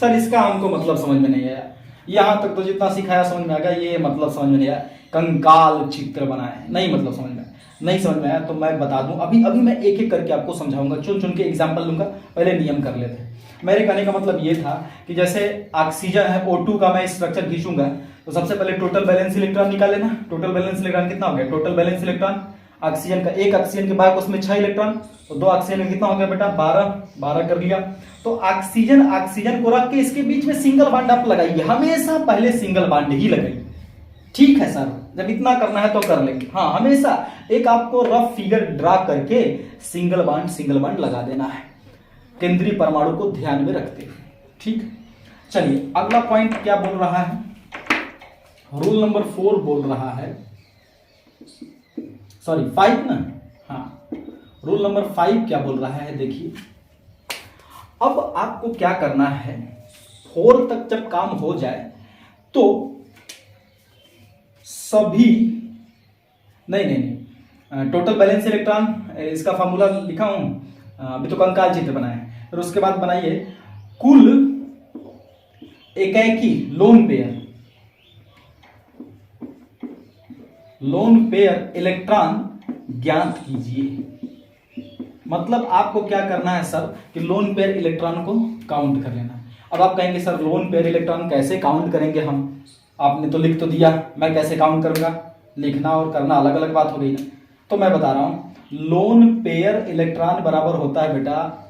सर इसका हमको मतलब समझ में नहीं आया, यहां तक तो जितना सिखाया समझ में आ गया, ये मतलब समझ में नहीं आया, कंकाल चित्र बनाए, नहीं मतलब समझ में नहीं समझ में आया तो मैं बता दूं। अभी अभी मैं एक एक करके आपको समझाऊंगा, चुन चुन के एग्जांपल लूंगा। पहले नियम कर लेते हैं। मेरे कहने का मतलब ये था कि जैसे ऑक्सीजन है, O2 का मैं स्ट्रक्चर खींचूंगा तो सबसे पहले टोटल बैलेंस इलेक्ट्रॉन निकाल लेना। टोटल बैलेंस इलेक्ट्रॉन कितना हो गया? टोटल बैलेंस इलेक्ट्रॉन ऑक्सीजन का, एक ऑक्सीजन के बाद उसमें 6 इलेक्ट्रॉन, तो 2 ऑक्सीजन में कितना हो गया बेटा? 12 कर लिया। तो ऑक्सीजन को रख के इसके बीच में सिंगल बॉन्ड आप लगाइए, हमेशा पहले सिंगल बॉन्ड ही लगाइए। ठीक है सर, जब इतना करना है तो कर लेंगे। हाँ, हमेशा एक आपको रफ फिगर ड्रा करके सिंगल बॉन्ड लगा देना है, केंद्रीय परमाणु को ध्यान में रखते हुए। ठीक, चलिए अगला पॉइंट क्या बोल रहा है? रूल नंबर 4 बोल रहा है, सॉरी 5 ना, हाँ रूल नंबर 5 क्या बोल रहा है? देखिए अब आपको क्या करना है, 4 तक जब काम हो जाए तो सभी नहीं, टोटल बैलेंस इलेक्ट्रॉन, इसका फॉर्मूला लिखा हूं, अभी तो कंकाल चित्र बनाए, फिर उसके बाद बनाइए कुल एकाएकी लोन पेयर इलेक्ट्रॉन ज्ञात कीजिए। मतलब आपको क्या करना है सर कि लोन पेयर इलेक्ट्रॉन को काउंट कर लेना। अब आप कहेंगे सर लोन पेयर इलेक्ट्रॉन कैसे काउंट करेंगे हम? आपने तो लिख तो दिया, मैं कैसे काउंट करूंगा? लिखना और करना अलग अलग बात हो गई ना। तो मैं बता रहा हूं, लोन पेयर इलेक्ट्रॉन बराबर होता है बेटा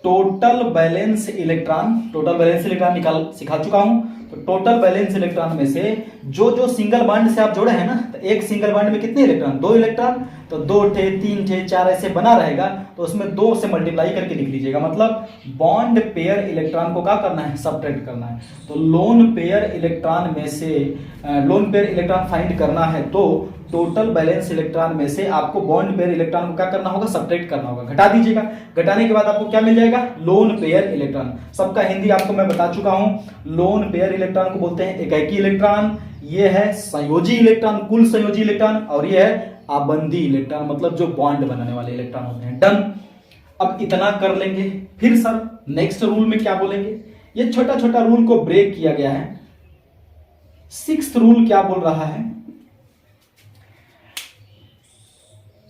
total valence electron. Total valence electron निकाल सिखा चुका हूं। तो टोटल बैलेंस इलेक्ट्रॉन में से जो सिंगल बॉन्ड से आप जोड़े हैं ना, तो एक सिंगल बॉन्ड में कितने इलेक्ट्रॉन? 2 इलेक्ट्रॉन, तो 2 थे, 3 थे, 4 ऐसे बना रहेगा, तो उसमें 2 से मल्टीप्लाई करके लिख लीजिएगा। मतलब बॉन्ड पेयर इलेक्ट्रॉन को क्या करना है? सब्ट्रैक्ट करना है। तो लोन पेयर इलेक्ट्रॉन में से लोन पेयर इलेक्ट्रॉन फाइंड करना है तो टोटल बैलेंस इलेक्ट्रॉन में से आपको बॉन्ड पेयर इलेक्ट्रॉन को क्या करना होगा? सब्ट्रैक्ट करना होगा, घटा दीजिएगा। घटाने के बाद आपको क्या मिल जाएगा? Lone pair electron. सबका हिंदी आपको मैं बता चुका हूं। लोन पेयर इलेक्ट्रॉन को बोलते हैं एकाकी इलेक्ट्रॉन, ये है संयोजी इलेक्ट्रॉन, कुल संयोजी इलेक्ट्रॉन, और ये है आबंदी इलेक्ट्रॉन, मतलब जो बॉन्ड बनाने वाले इलेक्ट्रॉन होते हैं। डन। अब इतना कर लेंगे, फिर सर नेक्स्ट रूल में क्या बोलेंगे? ये छोटा छोटा रूल को ब्रेक किया गया है। 6th रूल क्या बोल रहा है?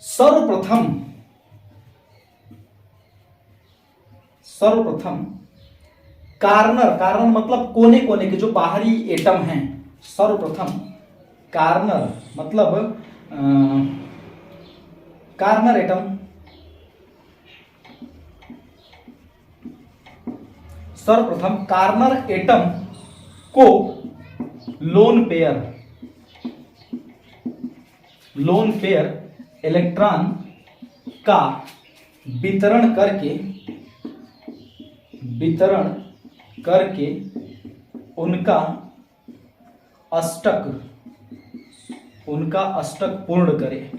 सर्वप्रथम कार्नर मतलब कोने कोने के जो बाहरी एटम हैं, सर्वप्रथम कार्नर मतलब कार्नर एटम, सर्वप्रथम कार्नर एटम को लोन पेयर इलेक्ट्रॉन का वितरण करके उनका अष्टक पूर्ण करे।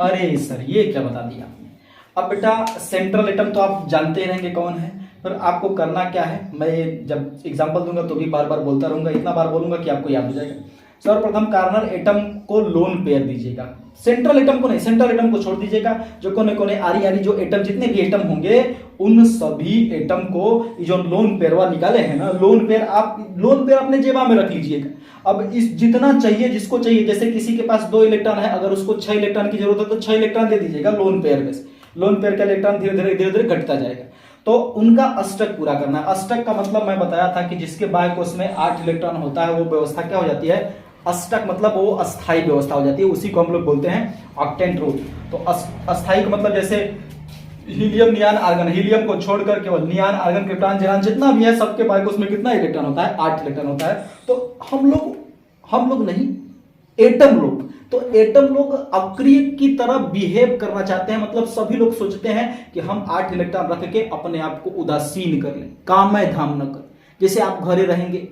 अरे सर ये क्या बता दिया आपने? अब बेटा सेंट्रल एटम तो आप जानते ही रहेंगे कौन है, फिर आपको करना क्या है? मैं जब एग्जांपल दूंगा तो भी बार बार बोलता रहूंगा, इतना बार बोलूंगा कि आपको याद हो जाएगा। सर्वप्रथम कार्नर एटम को लोन पेयर दीजिएगा, सेंट्रल एटम को नहीं, सेंट्रल एटम को छोड़ दीजिएगा। जो कोने कोने आरी आरी जो एटम, जितने भी एटम होंगे उन सभी एटम को जो लोन पेयरवा निकाले हैं ना, लोन पेयर अपने जेबा में रख लीजिएगा। अब इस जितना चाहिए जिसको चाहिए, जैसे किसी के पास 2 इलेक्ट्रॉन है, अगर उसको 6 इलेक्ट्रॉन की जरूरत है तो 6 इलेक्ट्रॉन दे दीजिएगा लोन पेयर में से। लोन पेयर का इलेक्ट्रॉन धीरे धीरे घटता जाएगा। तो उनका अष्टक पूरा करना है। अष्टक का मतलब मैं बताया था कि जिसके बाह्य कोश में 8 इलेक्ट्रॉन होता है वो व्यवस्था क्या हो जाती है? अष्टक, मतलब वो अस्थायी व्यवस्था हो जाती है, उसी को हम लोग बोलते हैं ऑक्टेंट रूल। तो अस्थायी का मतलब जैसे हीलियम, नियान, आर्गन, हीलियम को छोड़कर केवल नियान, आर्गन, क्रिप्टॉन, ज़ेनान जितना भी है सबके बाह्य कोश में कितना इलेक्ट्रॉन होता है? 8 इलेक्ट्रॉन होता है। तो हम लोग नहीं, एटम लोग, तो एटम लोग अक्रिय की तरह बिहेव करना चाहते हैं। मतलब सभी लोग सोचते हैं कि हम 8 इलेक्ट्रॉन रख के अपने आप को उदासीन कर लें, काम में धाम न कर। जैसे आप घरे रहेंगे,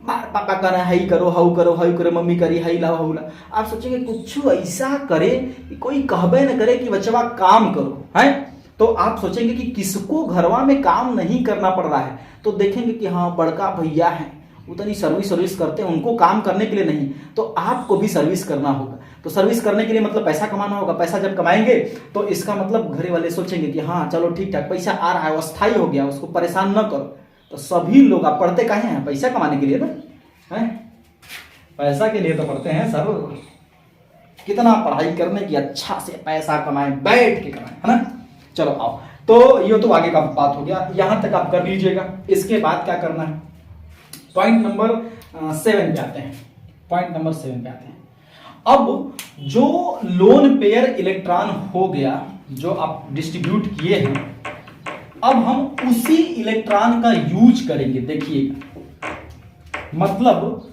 मार पापा कर हाई करो हाउ करो हाउ करो, मम्मी करी हाई लाओ हाउ ला। आप सोचेंगे कुछ ऐसा करे कि कोई कहबे न करे कि बच्चा काम करो है, तो आप सोचेंगे कि किसको घरवा में काम नहीं करना पड़ रहा है, तो देखेंगे कि हाँ बड़का भैया है उतनी सर्विस करते हैं, उनको काम करने के लिए नहीं, तो आपको भी सर्विस करना होगा। तो सर्विस करने के लिए मतलब पैसा कमाना होगा, पैसा जब कमाएंगे तो इसका मतलब घर वाले सोचेंगे कि हाँ चलो ठीक ठाक पैसा आ रहा है, अस्थायी हो गया, उसको परेशान न करो। तो सभी लोग, आप पढ़ते काहे हैं? पैसा कमाने के लिए ना, है पैसा के लिए तो पढ़ते हैं सर, कितना पढ़ाई करने की, अच्छा से पैसा कमाए, बैठ के कमाए, है ना। चलो आओ, तो ये तो आगे का बात हो गया, यहां तक आप कर लीजिएगा। इसके बाद क्या करना है, पॉइंट नंबर 7 पे आते हैं। पॉइंट नंबर 7 पे आते हैं। अब जो लोन पेयर इलेक्ट्रॉन हो गया, जो आप डिस्ट्रीब्यूट किए हैं, अब हम उसी इलेक्ट्रॉन का यूज करेंगे। देखिएगा, मतलब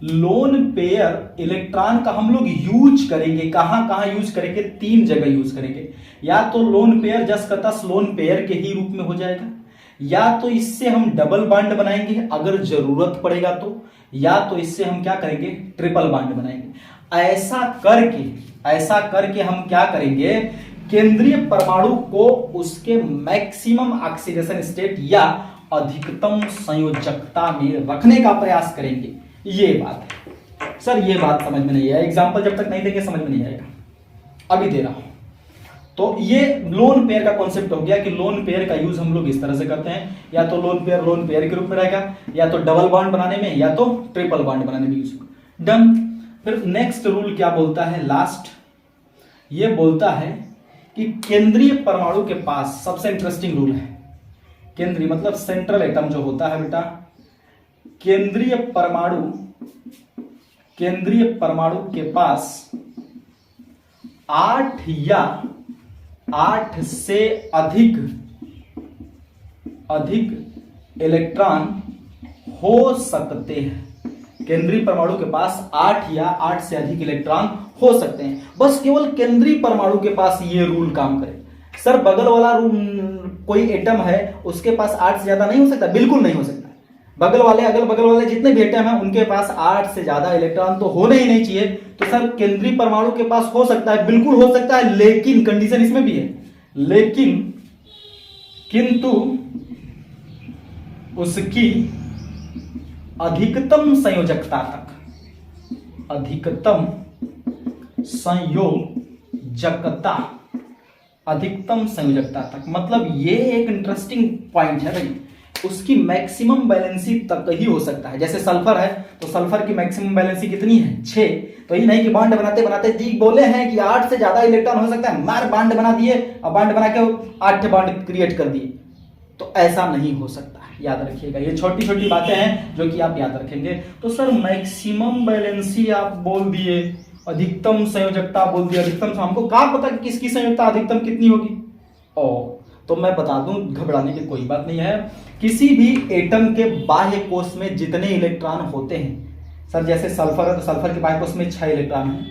लोन पेयर इलेक्ट्रॉन का हम लोग यूज करेंगे, कहां कहां यूज करेंगे? 3 जगह यूज करेंगे। या तो लोन पेयर जस का तस लोन पेयर के ही रूप में हो जाएगा, या तो इससे हम डबल बॉन्ड बनाएंगे अगर जरूरत पड़ेगा तो, या तो इससे हम क्या करेंगे? ट्रिपल बॉन्ड बनाएंगे। ऐसा करके हम क्या करेंगे? केंद्रीय परमाणु को उसके मैक्सिमम ऑक्सीडेशन स्टेट या अधिकतम संयोजकता में रखने का प्रयास करेंगे। ये बात है सर, ये बात समझ में नहीं है, एग्जांपल जब तक नहीं देंगे समझ में नहीं आएगा, अभी दे रहा हूं। तो ये लोन पेयर का कॉन्सेप्ट हो गया कि लोन पेयर का यूज हम लोग इस तरह से करते हैं, या तो लोन पेयर के रूप में रहेगा, या तो डबल बॉन्ड बनाने में, या तो ट्रिपल बॉन्ड बनाने में यूज होगा। डन। फिर नेक्स्ट रूल क्या बोलता है? लास्ट ये बोलता है कि केंद्रीय परमाणु के पास, सबसे इंटरेस्टिंग रूल है, केंद्रीय मतलब सेंट्रल एटम जो होता है बेटा, केंद्रीय परमाणु के पास 8 या 8 से अधिक इलेक्ट्रॉन हो सकते हैं। केंद्रीय परमाणु के पास 8 या 8 से अधिक इलेक्ट्रॉन हो सकते हैं। बस केवल केंद्रीय परमाणु के पास ये रूल काम करे। सर बगल वाला कोई एटम है उसके पास 8 से ज्यादा नहीं हो सकता? बिल्कुल नहीं हो सकता। अगल बगल वाले जितने भी एटम हैं उनके पास 8 से ज्यादा इलेक्ट्रॉन तो होने ही नहीं चाहिए। तो सर केंद्रीय परमाणु के पास हो सकता है, बिल्कुल हो सकता है, लेकिन कंडीशन इसमें भी है, किंतु उसकी अधिकतम संयोजकता तक, मतलब ये एक इंटरेस्टिंग पॉइंट है भाई, उसकी मैक्सिमम बैलेंसी तक ही हो सकता है। जैसे सल्फर है तो सल्फर की मैक्सिमम बैलेंसी कितनी है? 6। तो ये नहीं कि बॉन्ड बनाते बनाते जी बोले हैं कि 8 से ज्यादा इलेक्ट्रॉन हो सकता है, मार बॉन्ड बना दिए और बॉन्ड बना के 8 बॉन्ड क्रिएट कर दिए, तो ऐसा नहीं हो सकता। याद रखिएगा, ये छोटी छोटी बातें हैं जो कि आप याद रखेंगे। तो सर मैक्सिमम बैलेंसी आप बोल दिए, अधिकतम संयोजकता बोल दिए, अधिकतम, हमको क्या पता कि किसकी संयोजकता अधिकतम कितनी होगी? तो मैं बता दूं, घबराने की कोई बात नहीं है। किसी भी एटम के बाह्य कोश में जितने इलेक्ट्रॉन होते हैं, सर जैसे सल्फर है तो सल्फर के बाह्य कोश में 6 इलेक्ट्रॉन है,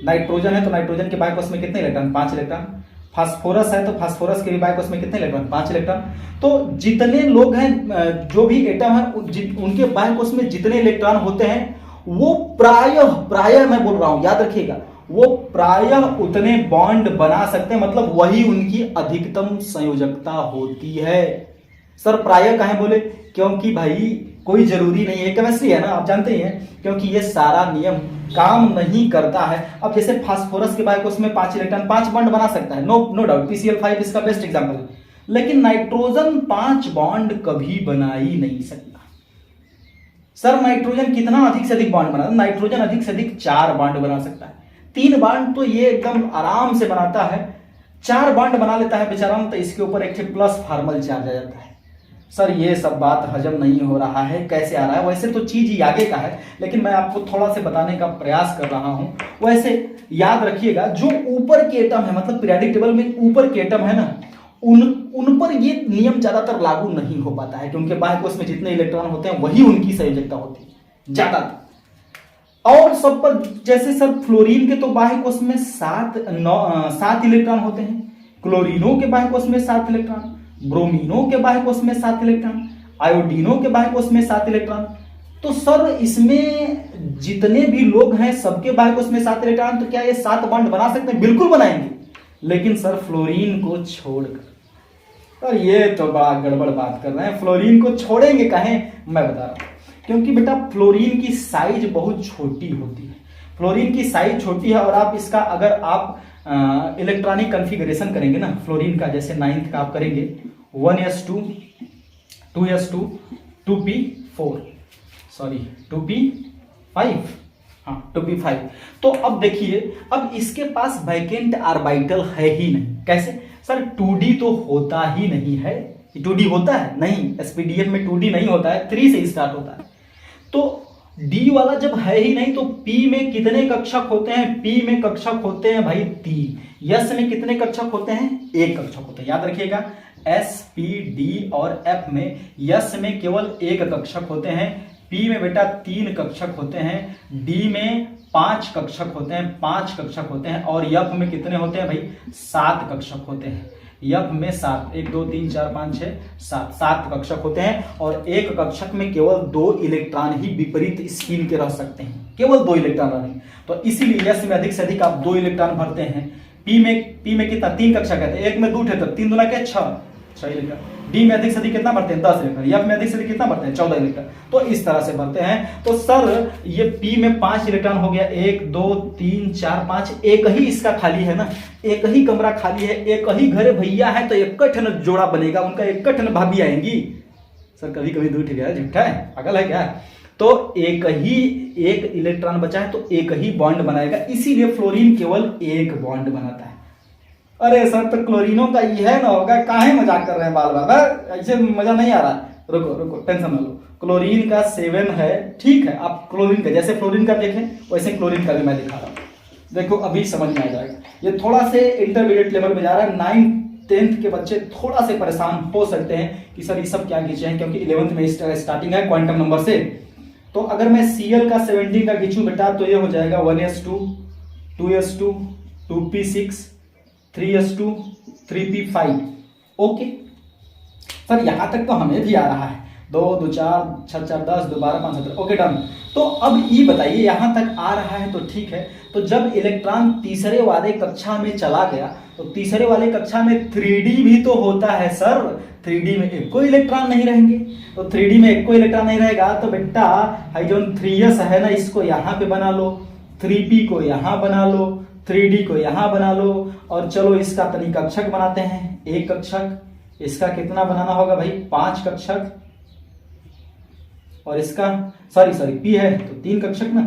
नाइट्रोजन है तो नाइट्रोजन के बाह्य कोश में कितने इलेक्ट्रॉन? 5 इलेक्ट्रॉन, फास्फोरस है तो फास्फोरस के बाह्य कोश में कितने इलेक्ट्रॉन? 5 इलेक्ट्रॉन। तो जितने लोग हैं, जो भी एटम है उनके बाह्य कोश में जितने इलेक्ट्रॉन होते हैं वो प्रायः मैं बोल रहा हूं, याद रखिएगा, वो प्रायः उतने बॉन्ड बना सकते हैं, मतलब वही उनकी अधिकतम संयोजकता होती है। सर प्रायः काहे बोले? क्योंकि भाई कोई जरूरी नहीं है, केमिस्ट्री है ना, आप जानते ही हैं, क्योंकि ये सारा नियम काम नहीं करता है। अब जैसे फास्फोरस के बाह्य कोश में 5 इलेक्ट्रॉन 5 बॉन्ड बना सकता है, नो डाउट, PCl5 इसका बेस्ट एग्जांपल है, लेकिन नाइट्रोजन 5 बॉन्ड कभी बना ही नहीं सकता। सर नाइट्रोजन कितना अधिक से अधिक बॉन्ड बनाता है? नाइट्रोजन अधिक से अधिक 4 बॉन्ड बना सकता है, 3 बॉन्ड तो ये एकदम आराम से बनाता है, 4 बॉन्ड बना लेता है बेचारा, तो इसके ऊपर एक प्लस फार्मल चार्ज आ जाता है। सर ये सब बात हजम नहीं हो रहा है, कैसे आ रहा है? वैसे तो चीज ही आगे का है, लेकिन मैं आपको थोड़ा से बताने का प्रयास कर रहा हूं। वैसे याद रखिएगा, जो ऊपर के एटम है, मतलब पीरियोडिक टेबल में ऊपर के एटम है ना, उन पर ये नियम ज्यादातर लागू नहीं हो पाता है, क्योंकि बाह्य कोश में जितने इलेक्ट्रॉन होते हैं वही उनकी संयोजकता होती है ज्यादातर। और सब पर, जैसे सर फ्लोरीन के तो बाह्य कोश में 7 इलेक्ट्रॉन होते हैं, क्लोरीनो के बाह्य कोश में 7 इलेक्ट्रॉन, ब्रोमीनो के बाह्य कोश में 7 इलेक्ट्रॉन, आयोडीनो के बाह्य कोश में 7 इलेक्ट्रॉन, तो सर इसमें जितने भी लोग हैं सबके बाहर को उसमें 7 इलेक्ट्रॉन, तो क्या ये 7 बॉन्ड बना सकते हैं? बिल्कुल बनाएंगे, लेकिन सर फ्लोरीन को छोड़कर। और ये तो बड़ा गड़बड़ बात कर रहे हैं, फ्लोरीन को छोड़ेंगे कहें? मैं बता रहा हूं, क्योंकि बेटा फ्लोरीन की साइज बहुत छोटी होती है, फ्लोरीन की साइज छोटी है। और आप इसका अगर आप इलेक्ट्रॉनिक कॉन्फ़िगरेशन करेंगे ना फ्लोरीन का, जैसे 9th का आप करेंगे 1s2 2s2 2p4 sorry 2p5, हाँ 2p5। तो अब देखिए, अब इसके पास वैकेंट ऑर्बिटल है ही नहीं। कैसे सर? 2d तो होता ही नहीं है। 2d होता है? नहीं, एसपीडीएफ में 2d नहीं होता है, 3 से स्टार्ट होता है। तो d वाला जब है ही नहीं, तो p में कितने कक्षक होते हैं? p में कक्षक होते हैं भाई 3। s में कितने कक्षक होते हैं? 1 कक्षक होते हैं। याद रखिएगा, s, p, d और f में s में केवल 1 कक्षक होते हैं, p में बेटा 3 कक्षक होते हैं, d में 5 कक्षक होते हैं, 5 कक्षक होते हैं, और f में कितने होते हैं भाई? 7 कक्षक होते हैं। f में 7, 1 2 3 4 5 6 7 कक्षक होते हैं। और एक कक्षक में केवल 2 इलेक्ट्रॉन ही विपरीत स्पिन के रह सकते हैं, केवल 2 इलेक्ट्रॉन रहेंगे। तो इसीलिए s में अधिक से अधिक आप 2 इलेक्ट्रॉन भरते हैं। p में कितना? 3 कक्षक है, एक में 2 थे, तो 3 दूना क्या? 6 इलेक्ट्रॉन। d में अधिक से अधिक कितना भरते हैं? 10 इलेक्ट्रॉन। f में अधिक से अधिक कितना भरते हैं? 14 इलेक्ट्रॉन। तो इस तरह से भरते हैं। तो सर ये p में 5 इलेक्ट्रॉन हो गया, 1 2 3 4 5, एक ही इसका खाली है ना, एक ही कमरा खाली है, एक ही घर भैया है, तो एक ठन जोड़ा बनेगा, उनका एक ठन भाभी आएंगी। सर कभी कभी 2 ठीक है, झूठा है, पागल है क्या? तो एक इलेक्ट्रॉन बचा है, तो एक ही बॉन्ड बनाएगा, इसीलिए फ्लोरीन केवल 1 बॉन्ड बनाता है। अरे सर तो क्लोरीनों का ये है ना होगा, काहे मजाक कर रहे हैं बाल बाल? ऐसे मजा नहीं आ रहा। रुको टेंशन ना लो। क्लोरीन का 7 है, ठीक है। आप क्लोरीन का, जैसे फ्लोरीन का देखें वैसे क्लोरीन का भी मैं दिखा रहा हूँ। देखो अभी समझ में आ जाएगा। ये थोड़ा से इंटरमीडिएट लेवल में जा रहा है, 9th 10th के बच्चे थोड़ा से परेशान हो सकते हैं कि सर ये सब क्या खींचे हैं, क्योंकि 11th में स्टार्टिंग है क्वांटम नंबर से। तो अगर मैं Cl का 17 का खींचूं बेटा, तो ये हो जाएगा 1s2 2s2 2p6 3s2 3p5। Okay sir, यहां तक तो हमें भी आ रहा है। 2 2 4 6 4 10 2 12 5 17। Okay done. तो अब ये बताइए, यहां तक आ रहा है तो ठीक है। तो जब इलेक्ट्रॉन तीसरे वाले कक्षा में चला गया, तो तीसरे वाले कक्षा में 3d भी तो होता है सर। 3d में एक कोई इलेक्ट्रॉन नहीं रहेंगे, तो 3d में एक कोई इलेक्ट्रॉन नहीं रहेगा, तो बेटा जो 3s है ना, इसको यहां पे बना लो, 3p को यहां बना लो, 3d को यहां बना लो, और चलो इसका तनी कक्षक बनाते हैं। 1 कक्षक, इसका कितना बनाना होगा भाई? 5 कक्षक, और इसका सॉरी p है तो 3 कक्षक ना,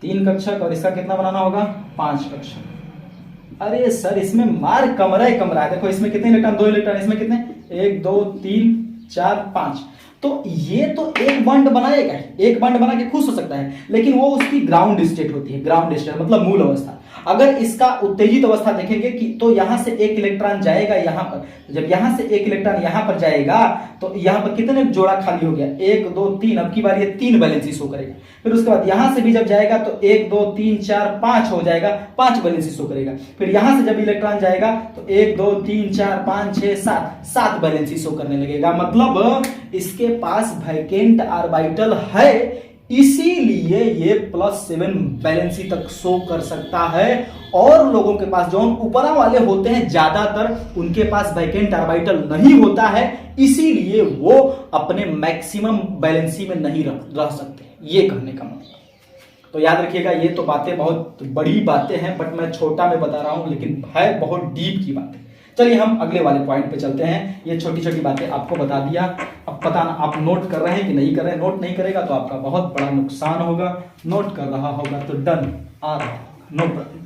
3 कक्षक, और इसका कितना बनाना होगा? 5 कक्षक। अरे सर इसमें मार कमरा ही कमरा है। देखो इसमें कितने इलेक्ट्रॉन? 2 इलेक्ट्रॉन। इसमें कितने? 1 2 3 4 5। तो ये तो एक बॉन्ड बनाएगा, एक बॉन्ड बना के खुश हो सकता है, लेकिन वो उसकी ग्राउंड स्टेट होती है। ग्राउंड स्टेट मतलब मूल अवस्था। अगर इसका उत्तेजित अवस्था देखेंगे कि तो यहां से 1 इलेक्ट्रॉन जाएगा यहां पर, जब यहां से 1 इलेक्ट्रॉन यहां पर जाएगा, तो यहां पर कितने जोड़ा खाली हो गया? 1 2 3। अब की बार ये 3 वैलेंसी शो करेगा। फिर उसके बाद यहां से भी जब जाएगा तो 1 2 3 4 5 हो जाएगा, 5 वैलेंसी शो करेगा। फिर यहां से जब इलेक्ट्रॉन जाएगा तो 1 2 3 4 5 6 7 वैलेंसी शो करने लगेगा। मतलब इसके पास वैकेंट ऑर्बिटल है, इसीलिए ये +7 वैलेंसी तक शो कर सकता है। और लोगों के पास जो ऊपरा वाले होते हैं ज्यादातर उनके पास वैकेंट ऑर्बिटल नहीं होता है, इसीलिए वो अपने मैक्सिमम वैलेंसी में नहीं रह सकते। ये कहने का मतलब। तो याद रखिएगा, ये तो बातें बहुत बड़ी बातें हैं, बट मैं छोटा में बता रहा हूं, लेकिन है बहुत डीप की बातें। चलिए हम अगले वाले पॉइंट पे चलते हैं। ये छोटी छोटी बातें आपको बता दिया। अब पता ना आप नोट कर रहे हैं कि नहीं कर रहे हैं। नोट नहीं करेगा तो आपका बहुत बड़ा नुकसान होगा, नोट कर रहा होगा तो डन आ रहा होगा, नो प्रॉब्लम।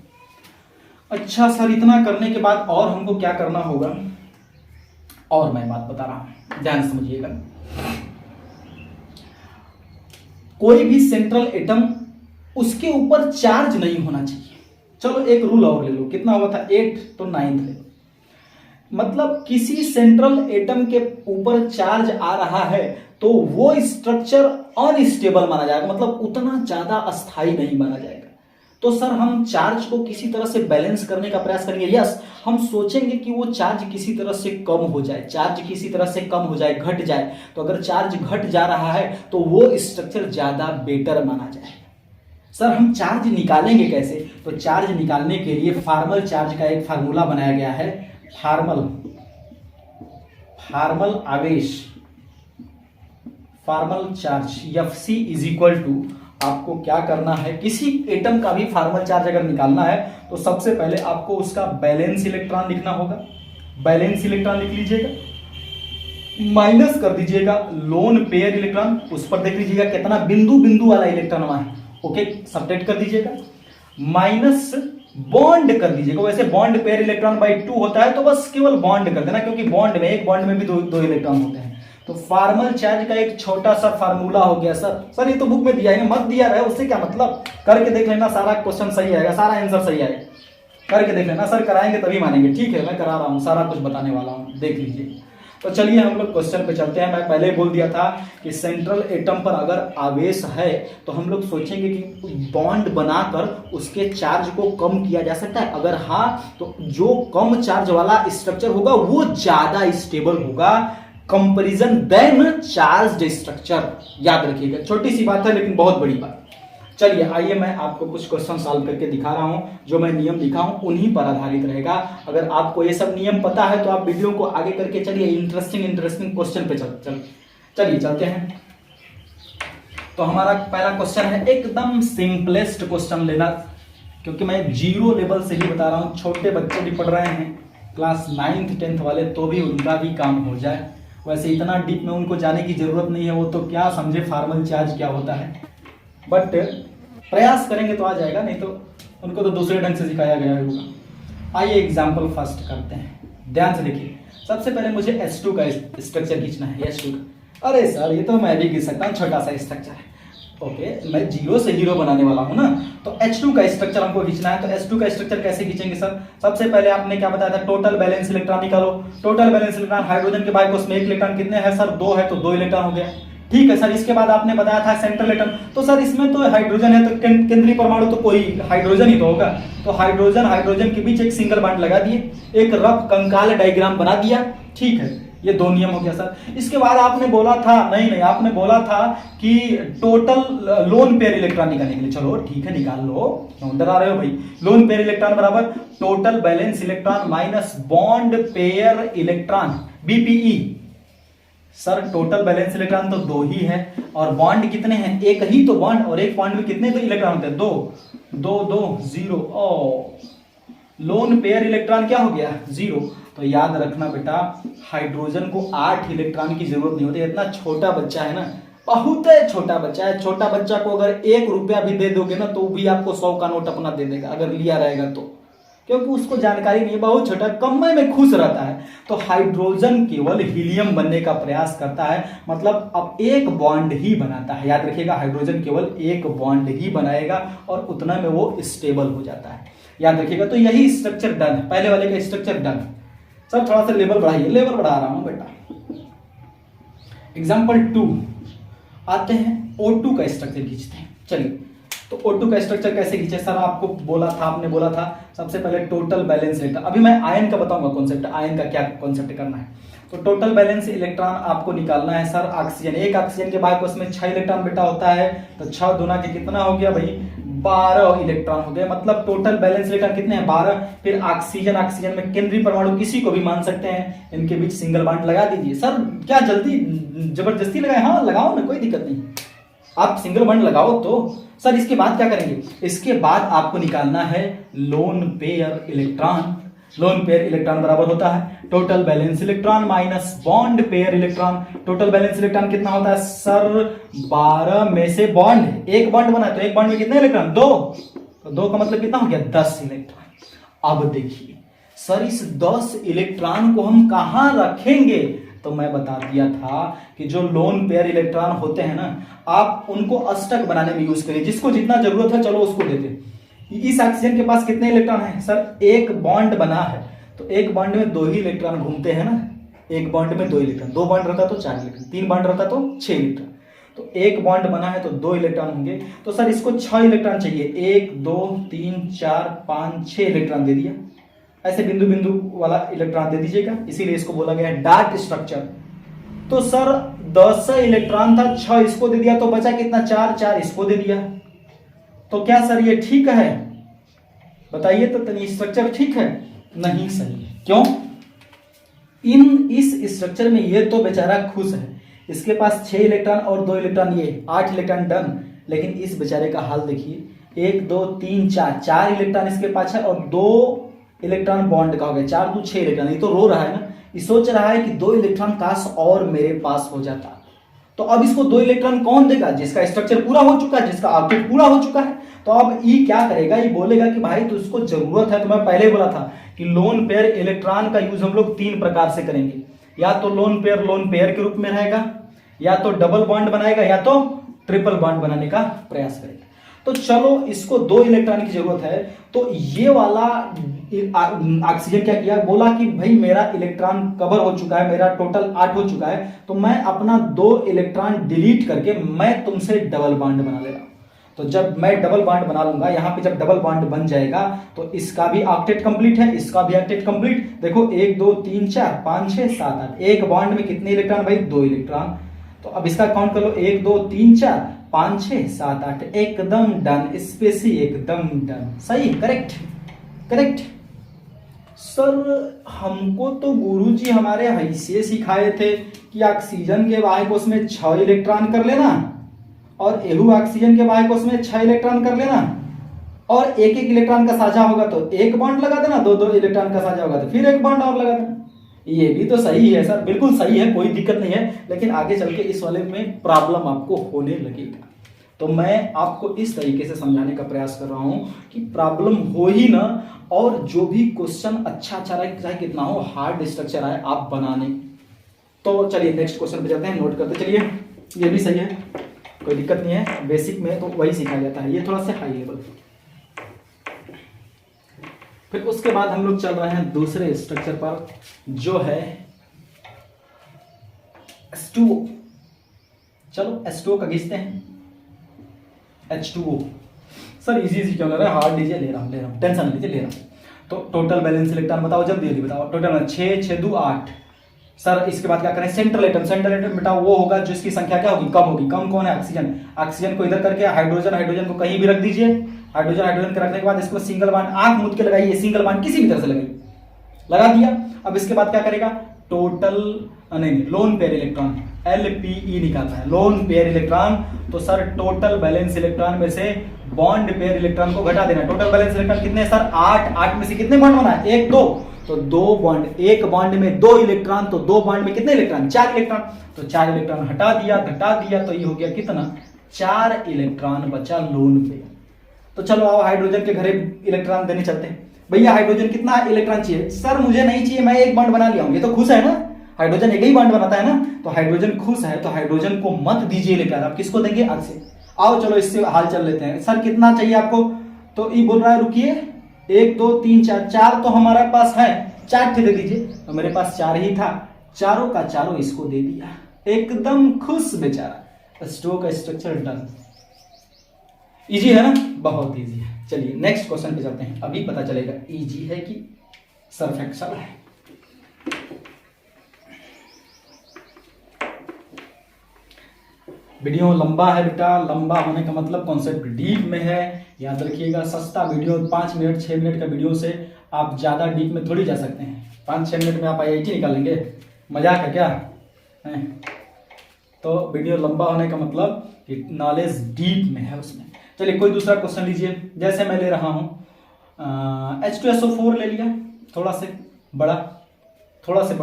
अच्छा सर, इतना करने के बाद और हमको क्या करना होगा? और मैं बात बता रहा हूं, ध्यान समझिएगा। कोई भी सेंट्रल एटम, उसके ऊपर चार्ज नहीं होना चाहिए। चलो एक रूल और ले लो, कितना हुआ था? 8, तो 9th ले लो। मतलब किसी सेंट्रल एटम के ऊपर चार्ज आ रहा है तो वो स्ट्रक्चर अनस्टेबल माना जाएगा, मतलब उतना ज्यादा अस्थाई नहीं माना जाएगा। तो सर हम चार्ज को किसी तरह से बैलेंस करने का प्रयास करेंगे। यस, हम सोचेंगे कि वो चार्ज किसी तरह से कम हो जाए, चार्ज किसी तरह से कम हो जाए, घट जाए। तो अगर चार्ज घट जा रहा है तो वो स्ट्रक्चर ज्यादा बेटर माना जाए। सर हम चार्ज निकालेंगे कैसे? तो चार्ज निकालने के लिए फॉर्मल चार्ज का एक फार्मूला बनाया गया है। फॉर्मल आवेश, formal charge Fc is equal to, आपको क्या करना है, किसी एटम का भी फॉर्मल चार्ज अगर निकालना है तो सबसे पहले आपको उसका बैलेंस इलेक्ट्रॉन लिखना होगा। बैलेंस इलेक्ट्रॉन लिख लीजिएगा, माइनस कर दीजिएगा लोन पेयर इलेक्ट्रॉन, उस पर देख लीजिएगा कितना बिंदु बिंदु वाला इलेक्ट्रॉन वहां है, ओके, सब्ट्रैक्ट कर दीजिएगा, माइनस बॉन्ड कर दीजिएगा। वैसे बॉन्ड पेयर इलेक्ट्रॉन बाई 2 होता है तो बस केवल बॉन्ड कर देना, क्योंकि बॉन्ड में, एक बॉन्ड में भी दो इलेक्ट्रॉन होते हैं। तो फॉर्मल चार्ज का एक छोटा सा फार्मूला हो गया। सर ये तो बुक में दिया है, मत दिया रहे, उससे क्या मतलब, करके देख लेना, सारा क्वेश्चन सही आएगा, सारा आंसर सही आएगा, करके देख लेना। सर कराएंगे तभी मानेंगे, ठीक है, मैं करा रहा हूं, सारा कुछ बताने वाला हूं, देख लीजिए। तो चलिए हम लोग क्वेश्चन पे चलते हैं। मैं पहले ही बोल दिया था कि सेंट्रल एटम पर अगर आवेश है तो हम लोग सोचेंगे कि बॉन्ड बनाकर उसके चार्ज को कम किया जा सकता है। अगर हाँ, तो जो कम चार्ज वाला स्ट्रक्चर होगा वो ज्यादा स्टेबल होगा कंपैरिजन देन चार्ज्ड स्ट्रक्चर। याद रखिएगा, छोटी सी बात है लेकिन बहुत बड़ी बात। चलिए आइए मैं आपको कुछ क्वेश्चन सॉल्व करके दिखा रहा हूं, जो मैं नियम लिखा हूं उन्हीं पर आधारित रहेगा। अगर आपको ये सब नियम पता है तो आप वीडियो को आगे करके चलिए इंटरेस्टिंग क्वेश्चन पे चलिए चलते हैं। तो हमारा पहला क्वेश्चन है, एकदम सिंपलेस्ट क्वेश्चन लेना, क्योंकि मैं 0 लेवल से ही बता रहा हूं, छोटे बच्चे भी पढ़ रहे हैं, क्लास 9th 10th वाले, तो भी उनका भी काम हो जाए। वैसे इतना डीप में उनको जाने की जरूरत नहीं है, वो तो क्या समझे फॉर्मल चार्ज क्या होता है, बट प्रयास करेंगे तो आ जाएगा, नहीं तो उनको तो दूसरे ढंग से सिखाया गया होगा। आइए एग्जाम्पल फर्स्ट करते हैं, ध्यान से देखिए। सबसे पहले मुझे H2 का स्ट्रक्चर खींचना है, H2 का। अरे सर ये तो मैं भी खींच सकता हूँ, छोटा सा स्ट्रक्चर है, ओके, मैं 0 से हीरो बनाने वाला हूँ ना। तो H2 का स्ट्रक्चर हमको खींचना है। तो H2 का स्ट्रक्चर कैसे खींचेंगे सर? सबसे पहले आपने क्या बताया था, टोटल बैलेंस इलेक्ट्रॉन निकालो। टोटल बैलेंस इलेक्ट्रॉन, हाइड्रोजन के बाइकोस में एक इलेक्ट्रॉन कितने हैं सर? 2 है, तो 2 इलेक्ट्रॉन हो गया, ठीक है सर। इसके बाद आपने बताया था सेंट्रल एटम, तो सर इसमें तो हाइड्रोजन है, तो केंद्रीय परमाणु तो कोई हाइड्रोजन ही तो होगा। तो हाइड्रोजन के बीच एक सिंगल बॉन्ड लगा दिए, एक रफ कंकाल डायग्राम बना दिया, ठीक है। ये 2 नियम हो गया सर। इसके बाद आपने बोला था, नहीं आपने बोला था कि टोटल लोन पेयर इलेक्ट्रॉन निकालने के लिए, चलो ठीक है निकाल लो, क्यों डरा रहे हो भाई। लोन पेयर इलेक्ट्रॉन बराबर total valence electron minus bond pair electron, BPE. Sir total valence electron तो 2 ही है, और बॉन्ड कितने हैं? एक ही तो बॉन्ड, और एक बॉन्ड में कितने तो इलेक्ट्रॉन होते हैं? 2 0। ओ लोन पेयर इलेक्ट्रॉन क्या हो गया? 0। तो याद रखना बेटा, हाइड्रोजन को 8 इलेक्ट्रॉन की जरूरत नहीं होती। इतना छोटा बच्चा है ना, बहुत छोटा बच्चा है। छोटा बच्चा को अगर 1 रुपया भी दे दोगे ना तो भी आपको 100 का नोट अपना दे देगा, अगर लिया रहेगा तो, क्योंकि उसको जानकारी नहीं है, बहुत छोटा, कम में खुश रहता है। तो हाइड्रोजन केवल हीलियम बनने का प्रयास करता है, मतलब अब एक बॉन्ड ही बनाता है। याद रखिएगा, हाइड्रोजन केवल एक बॉन्ड ही बनाएगा और उतना में वो स्टेबल हो जाता है। याद रखिएगा। तो यही स्ट्रक्चर डन है, पहले वाले का स्ट्रक्चर डन। सर थोड़ा सा लेवल बढ़ाइए, लेवल बढ़ा रहा हूं बेटा। एग्जाम्पल 2 आते हैं, O2 का स्ट्रक्चर खींचते हैं। चलिए, तो O2 का स्ट्रक्चर कैसे खींचे सर? आपको बोला था, आपने बोला था सबसे पहले टोटल बैलेंस इलेक्ट्रॉन। अभी मैं आयन का बताऊंगा कॉन्सेप्ट, आयन का क्या कॉन्सेप्ट करना है। तो टोटल बैलेंस इलेक्ट्रॉन आपको निकालना है सर। ऑक्सीजन, एक ऑक्सीजन के बाद उसमें 6 इलेक्ट्रॉन बेटा होता है, तो 6 दूना के कितना हो गया भाई? 12 इलेक्ट्रॉन हो गए। मतलब टोटल बैलेंस इलेक्ट्रॉन कितने हैं? 12। फिर ऑक्सीजन में केंद्रीय परमाणु किसी को भी मान सकते हैं, इनके बीच सिंगल बॉन्ड लगा दीजिए। सर क्या जल्दी जबरदस्ती लगाए? हाँ लगाओ ना, कोई दिक्कत नहीं, आप सिंगल बॉन्ड लगाओ। तो सर इसके बाद क्या करेंगे? इसके बाद आपको निकालना है lone pair electron. Lone pair electron बराबर होता है total valence electron minus bond pair electron. Total valence electron कितना होता है सर? 12 में से बॉन्ड, एक बॉन्ड बना, तो एक बॉन्ड में कितने इलेक्ट्रॉन? 2। तो 2 का मतलब कितना हो गया? 10 इलेक्ट्रॉन। अब देखिए सर, इस 10 इलेक्ट्रॉन को हम कहां रखेंगे? तो मैं बता दिया था कि जो लोन पेयर इलेक्ट्रॉन होते हैं ना, आप उनको अष्टक बनाने में यूज करिए, जिसको जितना जरूरत है चलो उसको देते। इस ऑक्सीजन के पास कितने इलेक्ट्रॉन है सर? एक बॉन्ड बना है, तो एक बॉन्ड में 2 ही इलेक्ट्रॉन घूमते हैं ना, एक बॉन्ड में 2 इलेक्ट्रॉन। 2 बॉन्ड रहता तो 4 इलेक्ट्रॉन, 3 बॉन्ड रहता तो 6 इलेक्ट्रॉन। तो एक बॉन्ड बना है तो 2 इलेक्ट्रॉन होंगे। तो सर इसको 6 इलेक्ट्रॉन चाहिए, 1 2 3 4 5 6 इलेक्ट्रॉन दे दिया। ऐसे बिंदु बिंदु वाला इलेक्ट्रॉन दे दीजिएगा, इसीलिए इसको बोला गया है डार्क स्ट्रक्चर। तो सर 10 इलेक्ट्रॉन था, 6 इसको दे दिया तो बचा कितना, 4 4 इसको दे दिया। तो क्या सर ये ठीक है? बताइए तो तनी, स्ट्रक्चर ठीक है? नहीं सही है। क्यों? इस स्ट्रक्चर में ये तो बेचारा खुश है, इसके पास 6 इलेक्ट्रॉन और 2 इलेक्ट्रॉन, ये 8 इलेक्ट्रॉन डन। लेकिन इस बेचारे का हाल देखिए, 1 2 3 4 4 इलेक्ट्रॉन इसके पास है और 2 इलेक्ट्रॉन बॉन्ड का हो गया, 4 2 6 इलेक्ट्रॉन। ये तो रो रहा है ना, ये सोच रहा है कि 2 इलेक्ट्रॉन काश और मेरे पास हो जाता। तो अब इसको 2 इलेक्ट्रॉन कौन देगा? जिसका स्ट्रक्चर पूरा हो चुका है, जिसका आउटपुट पूरा हो चुका है। तो अब ई क्या करेगा? ये बोलेगा कि भाई तो इसको जरूरत है, तो मैं पहले बोला था कि लोन पेयर इलेक्ट्रॉन का यूज हम लोग 3 प्रकार से करेंगे, या तो लोन पेयर के रूप में रहेगा, या तो डबल बॉन्ड बनाएगा, या तो ट्रिपल बॉन्ड बनाने का प्रयास करेगा। तो चलो इसको 2 इलेक्ट्रॉन की जरूरत है, तो ये वाला ऑक्सीजन क्या किया, बोला कि भाई मेरा इलेक्ट्रॉन कवर हो चुका है, मेरा टोटल 8 हो चुका है, तो मैं अपना 2 इलेक्ट्रॉन डिलीट करके मैं तुमसे डबल बॉन्ड बना ले रहा हूं। तो जब मैं डबल बॉन्ड बना लूंगा, यहां पे जब डबल बॉन्ड बन जाएगा तो इसका भी ऑक्टेट कंप्लीट है, इसका भी ऑक्टेट कंप्लीट। देखो 1 2 3 4 5 6 7 8, एक बॉन्ड में कितने इलेक्ट्रॉन भाई? 2 इलेक्ट्रॉन। तो अब इसका काउंट कर लो, 1 2 3 4 5 6 7 8, एकदम डन, स्पेसी एकदम डन। सही, करेक्ट करेक्ट। सर हमको तो गुरुजी हमारे ऐसे सिखाए थे कि ऑक्सीजन के वाहक कोश में 6 इलेक्ट्रॉन कर लेना और एहू ऑक्सीजन के वाहक कोश में 6 इलेक्ट्रॉन कर लेना, और एक एक इलेक्ट्रॉन का साझा होगा तो एक बॉन्ड लगा देना, 2 2 इलेक्ट्रॉन का साझा होगा तो फिर एक बॉन्ड और लगा देना। ये भी तो सही है सर, बिल्कुल सही है, कोई दिक्कत नहीं है। लेकिन आगे चल के इस वाले में प्रॉब्लम आपको होने लगेगा, तो मैं आपको इस तरीके से समझाने का प्रयास कर रहा हूं कि प्रॉब्लम हो ही ना, और जो भी क्वेश्चन अच्छा रहे, चाहे कितना हो हार्ड स्ट्रक्चर आए, आप बनाने। तो चलिए नेक्स्ट क्वेश्चन पे जाते हैं, नोट करते चलिए। ये भी सही है, कोई दिक्कत नहीं है, बेसिक में तो वही सिखाया जाता है, ये थोड़ा सा हाई लेवल। फिर उसके बाद हम लोग चल रहे हैं दूसरे स्ट्रक्चर पर, जो है H2O। चलो H2O का खींचते हैं, H2O। सर इजी क्यों ले रहा है, हार्ड लीजिए, ले रहा हूँ, टेंशन नहीं लीजिए, ले रहा हूँ। तो टोटल बैलेंस इलेक्ट्रॉन बताओ, जल्दी बताओ। टोटल 6 6 2 8। सर इसके बाद क्या करें, सेंट्रल एटम बेटा वो होगा जिसकी संख्या क्या होगी, कम होगी। कम कौन है? ऑक्सीजन। ऑक्सीजन को इधर करके हाइड्रोजन को कहीं भी रख दीजिए। हाइड्रोजन के रखने के बाद इसको सिंगल बॉन्ड, आंख मूंद के लगाइए, सिंगल बॉन्ड किसी भी तरह से लगाइए, लगा दिया। अब इसके बाद क्या करेगा, टोटल नहीं लोन पेयर इलेक्ट्रॉन, LPE निकालना है, लोन पेयर इलेक्ट्रॉन। तो सर टोटल बैलेंस इलेक्ट्रॉन में से बॉन्ड पेयर इलेक्ट्रॉन को घटा देना। टोटल बैलेंस इलेक्ट्रॉन कितने सर? 8। 8 में से कितने बॉन्ड बना है? 1 2, तो 2 बॉन्ड, एक बॉन्ड में 2 इलेक्ट्रॉन, तो 2 बॉन्ड में कितने इलेक्ट्रॉन? 4 इलेक्ट्रॉन। तो 4 इलेक्ट्रॉन हटा दिया, घटा दिया, तो ये हो गया कितना? 4 इलेक्ट्रॉन बचा लोन पेयर। तो चलो आओ हाइड्रोजन के घरे इलेक्ट्रॉन देने चलते हैं। भैया हाइड्रोजन कितना इलेक्ट्रॉन चाहिए? सर मुझे नहीं चाहिए, मैं एक बॉन्ड बना लिया हूं। ये तो खुश है ना, हाइड्रोजन एक ही बॉन्ड बनाता है ना, तो हाइड्रोजन खुश है, तो हाइड्रोजन को मत दीजिए इलेक्ट्रॉन। आप किसको देंगे? ऑक्सीजन। आओ चलो इससे हाल चल लेते हैं। सर कितना चाहिए आपको? तो ये बोल रहा है रुकिए, 1 2 3 4, 4 तो हमारे पास है, 4 दे दीजिए। तो मेरे पास 4 ही था, चारों का चारों इसको दे दिया, एकदम खुश बेचारा। H2O का स्ट्रक्चर डन। इजी है ना, बहुत इजी है। चलिए नेक्स्ट क्वेश्चन पे चलते हैं, अभी पता चलेगा इजी है कि सर्फ एक्सल है। वीडियो लंबा है बेटा, लंबा होने का मतलब कॉन्सेप्ट डीप में है, याद रखिएगा। सस्ता वीडियो 5 मिनट 6 मिनट का वीडियो से आप ज्यादा डीप में थोड़ी जा सकते हैं। 5-6 मिनट में आप IIT निकाल लेंगे, मजाक है क्या है? तो वीडियो लंबा होने का मतलब कि नॉलेज डीप में है उसमें। चलिए कोई दूसरा क्वेश्चन लीजिए, जैसे मैं ले रहा हूं H2SO4 ले लिया, थोड़ा से बड़ा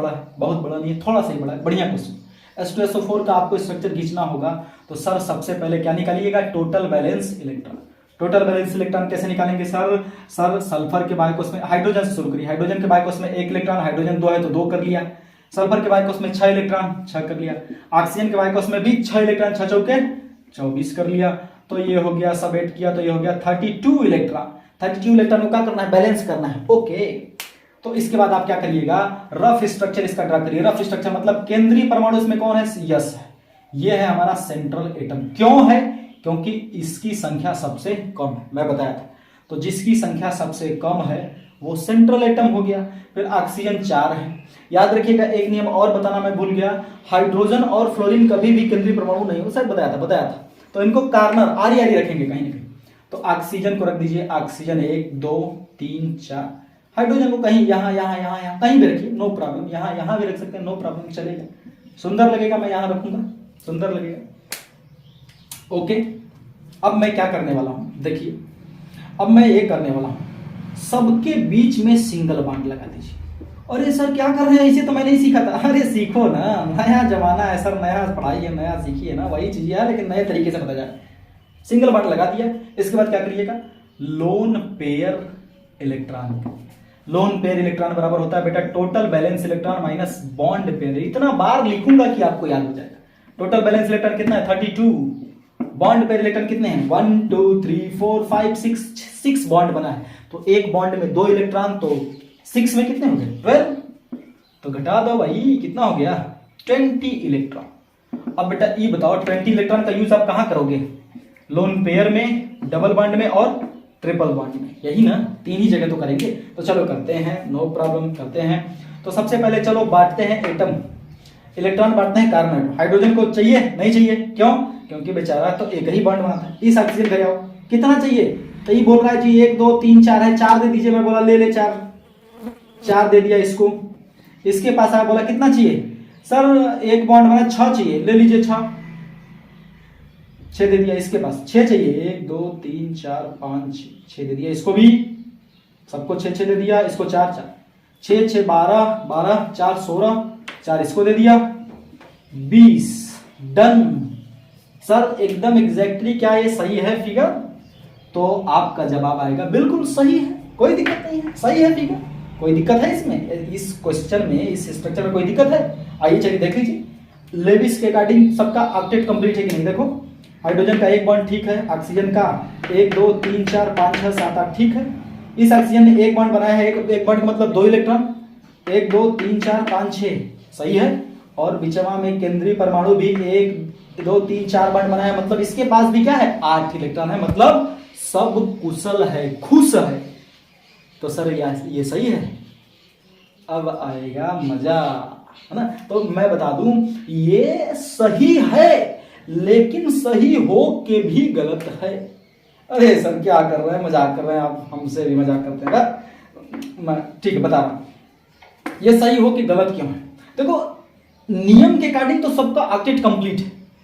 है, बहुत बड़ा नहीं है, थोड़ा सा ही बड़ा है, बढ़िया क्वेश्चन। H2SO4 का आपको स्ट्रक्चर खींचना होगा, तो सर सबसे पहले क्या निकालिएगा? Total valence electron. Total valence electron कैसे निकालेंगे सर? सल्फर के बायकोस में, हाइड्रोजन से शुरू करिए। हाइड्रोजन के बायकोस में 1 इलेक्ट्रॉन, हाइड्रोजन 2 है तो 2 कर लिया। सल्फर के बायकोस में 6 इलेक्ट्रॉन, 6 कर लिया। ऑक्सीजन के बायकोस में भी 6 इलेक्ट्रॉन, 6 चौके 24 कर लिया। तो ये हो गया, सब ऐड किया तो ये हो गया 32 इलेक्ट्रॉन। 32 इलेक्ट्रॉन को क्या करना है? बैलेंस करना है। ओके, तो इसके बाद आप क्या करिएगा? रफ स्ट्रक्चर इसका ड्रा करिए। रफ स्ट्रक्चर मतलब केंद्रीय परमाणु इसमें कौन है? यस है। ये है हमारा सेंट्रल एटम। क्यों है? क्योंकि इसकी संख्या सबसे कम है, मैं बताया था। तो जिसकी संख्या सबसे कम है वो सेंट्रल एटम हो गया। फिर ऑक्सीजन 4 है। याद रखिएगा, एक नियम और बताना मैं भूल गया, हाइड्रोजन और फ्लोरीन कभी भी केंद्रीय परमाणु नहीं हो, शायद बताया था। तो इनको कार्नर आरी आरी रखेंगे कहीं ना कहीं। तो ऑक्सीजन को रख दीजिए, ऑक्सीजन 1 2 3 4। हाइड्रोजन को कहीं यहाँ कहीं भी रखिए, नो प्रॉब्लम। यहाँ भी रख सकते हैं, नो प्रॉब्लम, चलेगा, सुंदर लगेगा। मैं यहाँ रखूंगा, सुंदर लगेगा। ओके, अब मैं क्या करने वाला हूं, देखिए अब मैं ये करने वाला हूं, सबके बीच में सिंगल बॉन्ड लगा दीजिए। अरे सर क्या कर रहे हैं, इसे तो मैं नहीं सीखा था। अरे सीखो ना, नया जमाना है सर, नया पढ़ाई है, नया सीखिए ना, वही चीज है लेकिन नए तरीके से पता जाए। सिंगल बॉन्ड लगा दिया, इसके बाद क्या करिएगा, lone pair electron. Lone pair electron बराबर होता है बेटा total valence electron minus bond pair. इतना बार लिखूंगा कि आपको याद हो जाएगा। टोटल बैलेंस इलेक्ट्रॉन कितना है 32, बॉन्ड पेयर इलेक्ट्रॉन कितने हैं 1 2 3 4 5 6 बॉन्ड बना है। तो एक बॉन्ड में 2 इलेक्ट्रॉन, तो 6 में कितने हो गए 12। तो घटा दो भाई, कितना हो गया 20 इलेक्ट्रॉन। अब बेटा ये बताओ 20 इलेक्ट्रॉन का यूज आप कहां करोगे, लोन पेयर में, डबल बॉन्ड में और ट्रिपल बॉन्ड में, यही ना, 3 ही जगह तो करेंगे। तो चलो करते हैं, नो प्रॉब्लम, करते हैं। तो सबसे पहले चलो बांटते हैं एटम, इलेक्ट्रॉन बांटते हैं कार्बन। हाइड्रोजन को चाहिए नहीं चाहिए, क्यों? क्योंकि बेचारा तो एक ही बॉन्ड बनाता है। इस ऑक्सीजन घर आओ, कितना चाहिए? तो ये बोल रहा है जी 1 2 3 4 है, 4 दे दीजिए। मैं बोला ले ले 4 दे दिया इसको। इसके पास आया, बोला कितना चाहिए सर, एक बॉन्ड बना 6 चाहिए, ले लीजिए 6 दे दिया। इसके पास 6 चाहिए, 1 2 3 4 5 6 दे दिया। इसको भी सबको 6 दे दिया, इसको 4 6 6 12 4 16 4 इसको दे दिया 20। डन सर, एकदम एग्जैक्टली क्या ये सही है फिगर? तो आपका जवाब आएगा बिल्कुल सही है, कोई दिक्कत नहीं है, सही है फिगर। कोई दिक्कत है इसमें, इस क्वेश्चन में, इस स्ट्रक्चर में कोई दिक्कत है? आइए चलिए देख लीजिए, लेविस के अकॉर्डिंग सबका ऑक्टेट कंप्लीट है कि नहीं। देखो हाइड्रोजन का एक बॉन्ड ठीक है, ऑक्सीजन का 1 2 3 4 5 6 7 8 ठीक है। इस ऑक्सीजन ने एक बॉन्ड बनाया है, एक बॉन्ड मतलब 2 इलेक्ट्रॉन, 1 2 3 4 5 6 सही है। और बिचवा में केंद्रीय परमाणु भी 1 2 3 4 बॉन्ड बनाया, मतलब इसके पास भी क्या है 8 इलेक्ट्रॉन है, मतलब सब कुशल है, खुश है। तो सर ये सही है। अब आएगा मजा, है ना। तो मैं बता दूं ये सही है, लेकिन सही हो के भी गलत है। अरे सर क्या कर रहे हैं, मजाक कर रहे हैं आप, हमसे भी मजाक करते हैं। मैं ठीक है बता रहा हूं ये सही हो कि गलत क्यों है। देखो नियम के अकॉर्डिंग तो सबका ऑक्टेट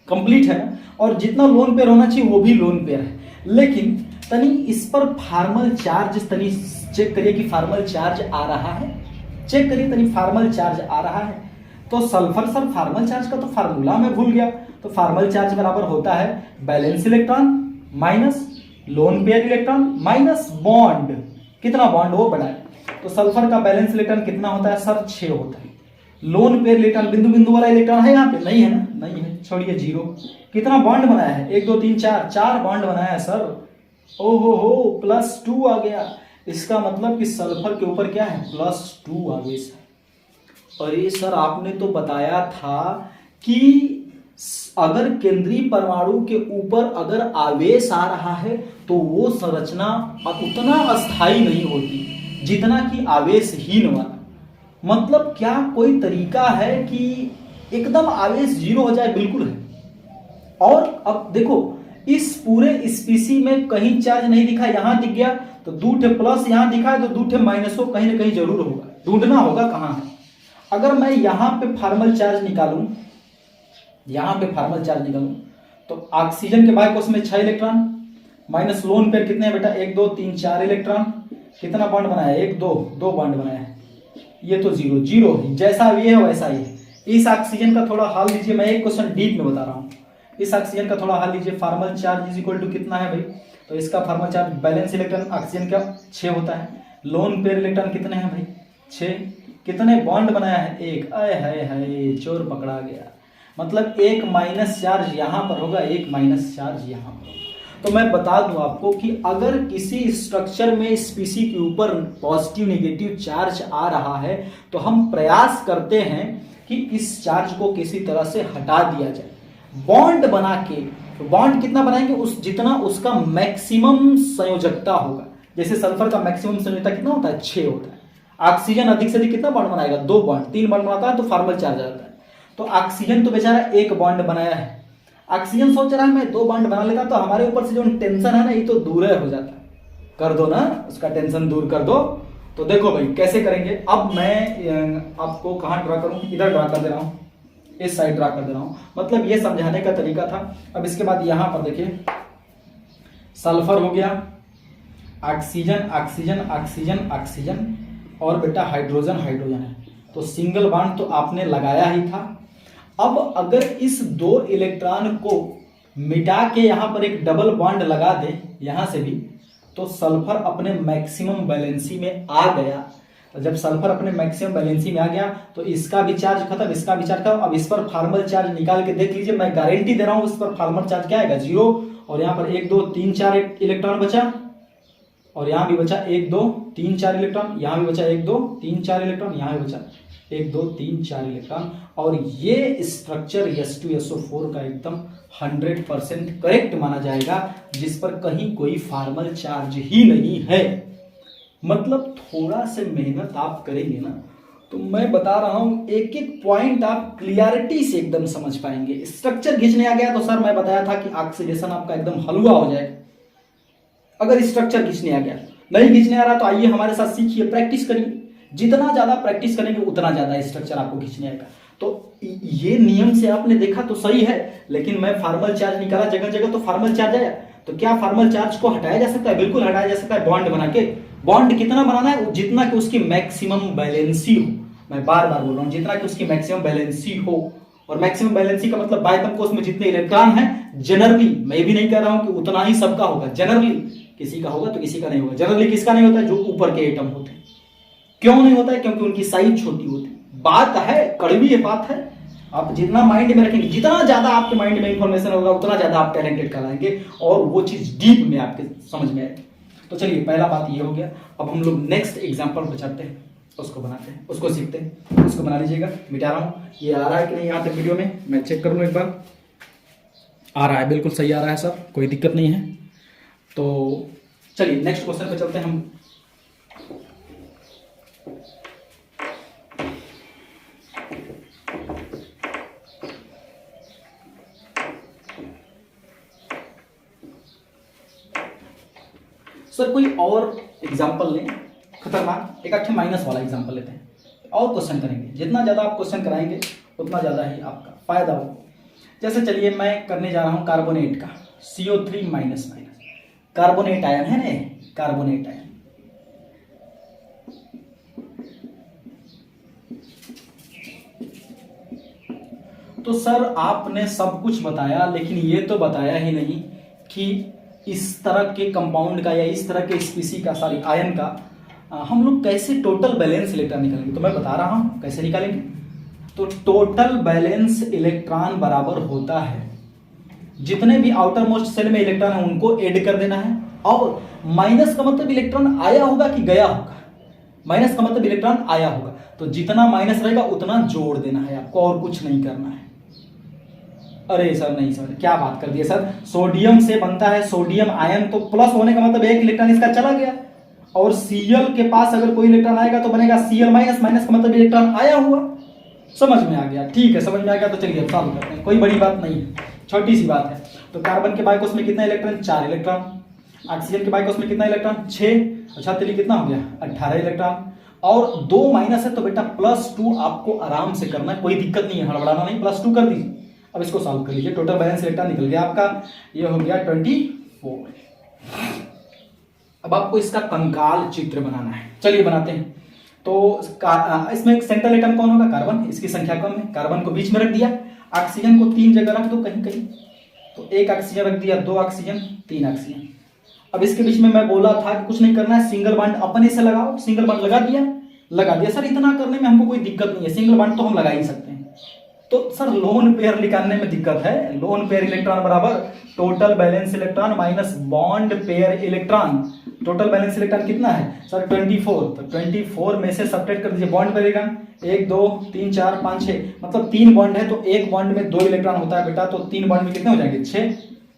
कंप्लीट है ना, और जितना लोन पेयर होना चाहिए वो भी लोन पेयर है। लेकिन तनी इस पर फार्मल चार्ज तनी चेक करिए कि फार्मल चार्ज आ रहा है, चेक करिए तनी फार्मल चार्ज आ रहा है। तो सल्फर सर फार्मल चार्ज का तो फार्मूला मैं भूल गया। तो फार्मल चार्ज बराबर होता है balance electron minus lone pair electron minus bond, कितना बॉन्ड वो बढ़ाए। तो सल्फर का बैलेंस इलेक्ट्रॉन कितना होता है सर 6 होता है। लोन पेयर इलेक्ट्रॉन बिंदु बिंदु वाला इलेक्ट्रॉन है यहाँ पे, नहीं है ना, नहीं है, छोड़िए 0। कितना बॉन्ड बनाया है 1 2 3 4 बॉन्ड बनाया है सर। ओहो हो +2 आ गया, इसका मतलब कि सल्फर के ऊपर क्या है +2 आवेश है। अरे सर आपने तो बताया था कि अगर केंद्रीय परमाणु के ऊपर अगर आवेश आ रहा है तो वो संरचना उतना अस्थाई नहीं होती जितना कि आवेशहीन वाला। मतलब क्या कोई तरीका है कि एकदम आवेश 0 हो जाए? बिल्कुल है। और अब देखो इस पूरे स्पीसी में कहीं चार्ज नहीं दिखा, यहां दिख गया तो 2 प्लस यहां दिखा है तो 2 माइनस हो कहीं ना कहीं जरूर होगा, ढूंढना होगा कहां है। अगर मैं यहां पे फार्मल चार्ज निकालूं, यहां पे फार्मल चार्ज निकालूं तो ऑक्सीजन के बायकोस में 6 इलेक्ट्रॉन माइनस लोन पेयर कितने हैं बेटा 1 2 3 4 इलेक्ट्रॉन। कितना बॉन्ड बनाया है 1 2 बॉन्ड बनाया है, ये तो 0 जैसा भी है वैसा ही है। इस ऑक्सीजन का थोड़ा हाल लीजिए, मैं एक क्वेश्चन डीप में बता रहा हूं। इस ऑक्सीजन का थोड़ा हाल लीजिए, formal charge is equal to कितना है भाई, तो इसका formal charge balance electron oxygen का 6 होता है। लोन पेयर इलेक्ट्रॉन कितने हैं भाई 6। कितने बॉन्ड बनाया है 1, आय हाय चोर पकड़ा गया। मतलब एक माइनस चार्ज यहां पर होगा, एक माइनस चार्ज यहां पर होगा। तो मैं बता दूं आपको कि अगर किसी स्ट्रक्चर में स्पीसी के ऊपर पॉजिटिव नेगेटिव चार्ज आ रहा है तो हम प्रयास करते हैं कि इस चार्ज को किसी तरह से हटा दिया जाए। बॉन्ड बना के, तो बॉन्ड कितना बनाएंगे, उस जितना उसका मैक्सिमम संयोजकता होगा। जैसे सल्फर का मैक्सिमम संयोजकता कितना होता है, 6 होता है। ऑक्सीजन अधिक से अधिक कितना बॉन्ड बनाएगा, 2 बॉन्ड, 3 बॉन्ड बनाता है तो फॉर्मल चार्ज आ जाता है। तो ऑक्सीजन तो बेचारा 1 बॉन्ड बनाया है, ऑक्सीजन सोच रहा है मैं 2 बॉन्ड बना लेता तो हमारे ऊपर से जो टेंशन है ना, ये तो दूर हो जाता है। कर दो ना, उसका टेंशन दूर कर दो। तो देखो भाई कैसे करेंगे। अब मैं आपको कहाँ ड्रा करूं, इधर ड्रा कर दे रहा हूं, इस साइड ड्रा कर दे रहा हूं, मतलब ये समझाने का तरीका था। अब इसके बाद यहां पर देखिए सल्फर हो गया, ऑक्सीजन ऑक्सीजन ऑक्सीजन ऑक्सीजन और बेटा हाइड्रोजन हाइड्रोजन है, तो सिंगल बॉन्ड तो आपने लगाया ही था। अब अगर इस 2 इलेक्ट्रॉन को मिटा के यहां पर एक डबल बॉन्ड लगा दे यहां से भी, तो सल्फर अपने मैक्सिमम वैलेंसी में आ गया। तो जब सल्फर अपने मैक्सिमम वैलेंसी में आ गया तो इसका भी चार्ज खत्म, इसका भी चार्ज खत्म। अब इस पर फॉर्मल चार्ज निकाल के देख लीजिए, मैं गारंटी दे रहा हूं इस पर फॉर्मल चार्ज क्या आएगा, 0। और यहां पर 1 2 3 4 इलेक्ट्रॉन बचा, और यहां भी बचा 1 2 3 4 इलेक्ट्रॉन, यहां भी बचा 1 2 3 4 इलेक्ट्रॉन, यहां भी बचा 1 2 3 4 इलेक्ट्रॉन। और ये स्ट्रक्चर H2SO4 का एकदम 100% करेक्ट माना जाएगा, जिस पर कहीं कोई फॉर्मल चार्ज ही नहीं है। मतलब थोड़ा से मेहनत आप करेंगे ना, तो मैं बता रहा हूं एक एक पॉइंट आप क्लियरिटी से एकदम समझ पाएंगे। स्ट्रक्चर खींचने आ गया तो सर मैं बताया था कि ऑक्सीडेशन आपका एकदम हलवा हो जाएगा अगर स्ट्रक्चर खींचने आ गया। नहीं खींचने आ रहा तो आइए हमारे साथ सीखिए, प्रैक्टिस करिए। जितना ज्यादा प्रैक्टिस करेंगे उतना ज्यादा स्ट्रक्चर आपको खींचने आएगा। तो ये नियम से आपने देखा तो सही है, लेकिन मैं फॉर्मल चार्ज निकाला जगह जगह तो फॉर्मल चार्ज आया। तो क्या फॉर्मल चार्ज को हटाया जा सकता है? बिल्कुल हटाया जा सकता है, बॉन्ड बना के। बॉन्ड कितना बनाना है? जितना कि उसकी मैक्सिमम बैलेंसी हो। मैं बार बार बोल रहा हूं, जितना कि उसकी मैक्सिमम बैलेंसी हो। और मैक्सिमम बैलेंसी का मतलब बायतम कोष में जितने इलेक्ट्रॉन हैं, जनरली मैं भी नहीं कह रहा हूं कि उतना ही सबका होगा, जनरली किसी का होगा तो किसी का नहीं होगा। जनरली किसका नहीं होता है? जो ऊपर के एटम होते हैं। क्यों नहीं होता है? क्योंकि उनकी साइज छोटी होती है। बात है, कड़वी ये बात है। आप जितना माइंड में रखेंगे, जितना ज्यादा आपके माइंड में इंफॉर्मेशन होगा, उतना ज्यादा आप टैलेंटेड कहलाएंगे और वो चीज डीप में आपके समझ में आएगी। तो चलिए, पहला बात ये हो गया। अब हम लोग नेक्स्ट एग्जांपल पे चलते हैं, उसको बनाते हैं, उसको सीखते हैं। उसको बना लीजिएगा, मिटा रहा हूं। ये आ रहा है कि नहीं यहाँ तक वीडियो में? मैं चेक कर लूँ एक बार। आ रहा है, बिल्कुल सही आ रहा है सर, कोई दिक्कत नहीं है। तो चलिए नेक्स्ट क्वेश्चन पे चलते हैं हम। सर कोई और एग्जाम्पल लें, खतरनाक, एक अच्छा माइनस वाला एग्जाम्पल लेते हैं और क्वेश्चन करेंगे। जितना ज़्यादा आप क्वेश्चन कराएंगे उतना ज़्यादा ही आपका फायदा हो। जैसे चलिए मैं करने जा रहा हूँ कार्बोनेट का, CO3 minus minus, carbonate ion है ना, कार्बोनेट आयन। तो सर आपने सब कुछ बताया, लेकिन ये तो बताया ही नहीं कि इस तरह के कंपाउंड का या इस तरह के स्पीसी का, सॉरी आयन का हम लोग कैसे टोटल बैलेंस इलेक्ट्रॉन निकालेंगे। तो मैं बता रहा हूं कैसे निकालेंगे। तो टोटल बैलेंस इलेक्ट्रॉन बराबर होता है, जितने भी आउटर मोस्ट सेल में इलेक्ट्रॉन है उनको ऐड कर देना है, और माइनस का मतलब इलेक्ट्रॉन आया होगा कि गया होगा। माइनस का मतलब इलेक्ट्रॉन आया होगा, तो जितना माइनस रहेगा उतना जोड़ देना है आपको, और कुछ नहीं करना है। अरे सर नहीं सर, क्या बात कर दिए सर, सोडियम से बनता है सोडियम आयन, तो प्लस होने का मतलब एक इलेक्ट्रॉन इसका चला गया। और Cl के पास अगर कोई इलेक्ट्रॉन आएगा तो बनेगा Cl माइनस, माइनस का मतलब इलेक्ट्रॉन आया हुआ। समझ में आ गया? ठीक है, समझ में आ गया। तो चलिए अब सॉल्व करते हैं, कोई बड़ी बात नहीं है, छोटी सी बात है। तो कार्बन के बाइकोस में कितना इलेक्ट्रॉन? 4 इलेक्ट्रॉन। ऑक्सीजन के बाइकोस में कितना इलेक्ट्रॉन? 6। अच्छा चलिए कितना हो गया? 18 इलेक्ट्रॉन। और 2 माइनस है तो बेटा +2 आपको आराम से करना है, कोई दिक्कत नहीं है, हड़बड़ाना नहीं, +2 कर दीजिए। अब इसको सॉल्व कर लीजिए। टोटल बैलेंस इलेक्ट्रॉन निकल गया आपका, ये हो गया 24। अब आपको इसका कंकाल चित्र बनाना है, चलिए बनाते हैं। तो इसमें सेंट्रल एटम कौन होगा? कार्बन। इसकी संख्या कम है, कार्बन को बीच में रख दिया। ऑक्सीजन को 3 जगह रख दो कहीं कहीं, तो 1 ऑक्सीजन रख दिया, 2 ऑक्सीजन, 3 ऑक्सीजन। अब इसके बीच में मैं बोला था कि कुछ नहीं करना है, सिंगल बॉन्ड अपने से लगाओ। सिंगल बॉन्ड लगा दिया, लगा दिया। सर इतना करने में हमको कोई दिक्कत नहीं है, सिंगल बॉन्ड तो हम लगा ही सकते हैं। तो सर लोन पेयर निकालने में दिक्कत है। लोन पेयर इलेक्ट्रॉन बराबर total valence electron minus bond pair electron. Total valence electron कितना है सर 24, तो 24 में से सब्ट्रैक्ट कर दीजिए बॉन्ड पेयर इलेक्ट्रॉन 1 2 3 4 5 6, मतलब 3 बॉन्ड है तो एक बॉन्ड में 2 इलेक्ट्रॉन होता है बेटा, तो 3 बॉन्ड में कितने हो जाएंगे 6,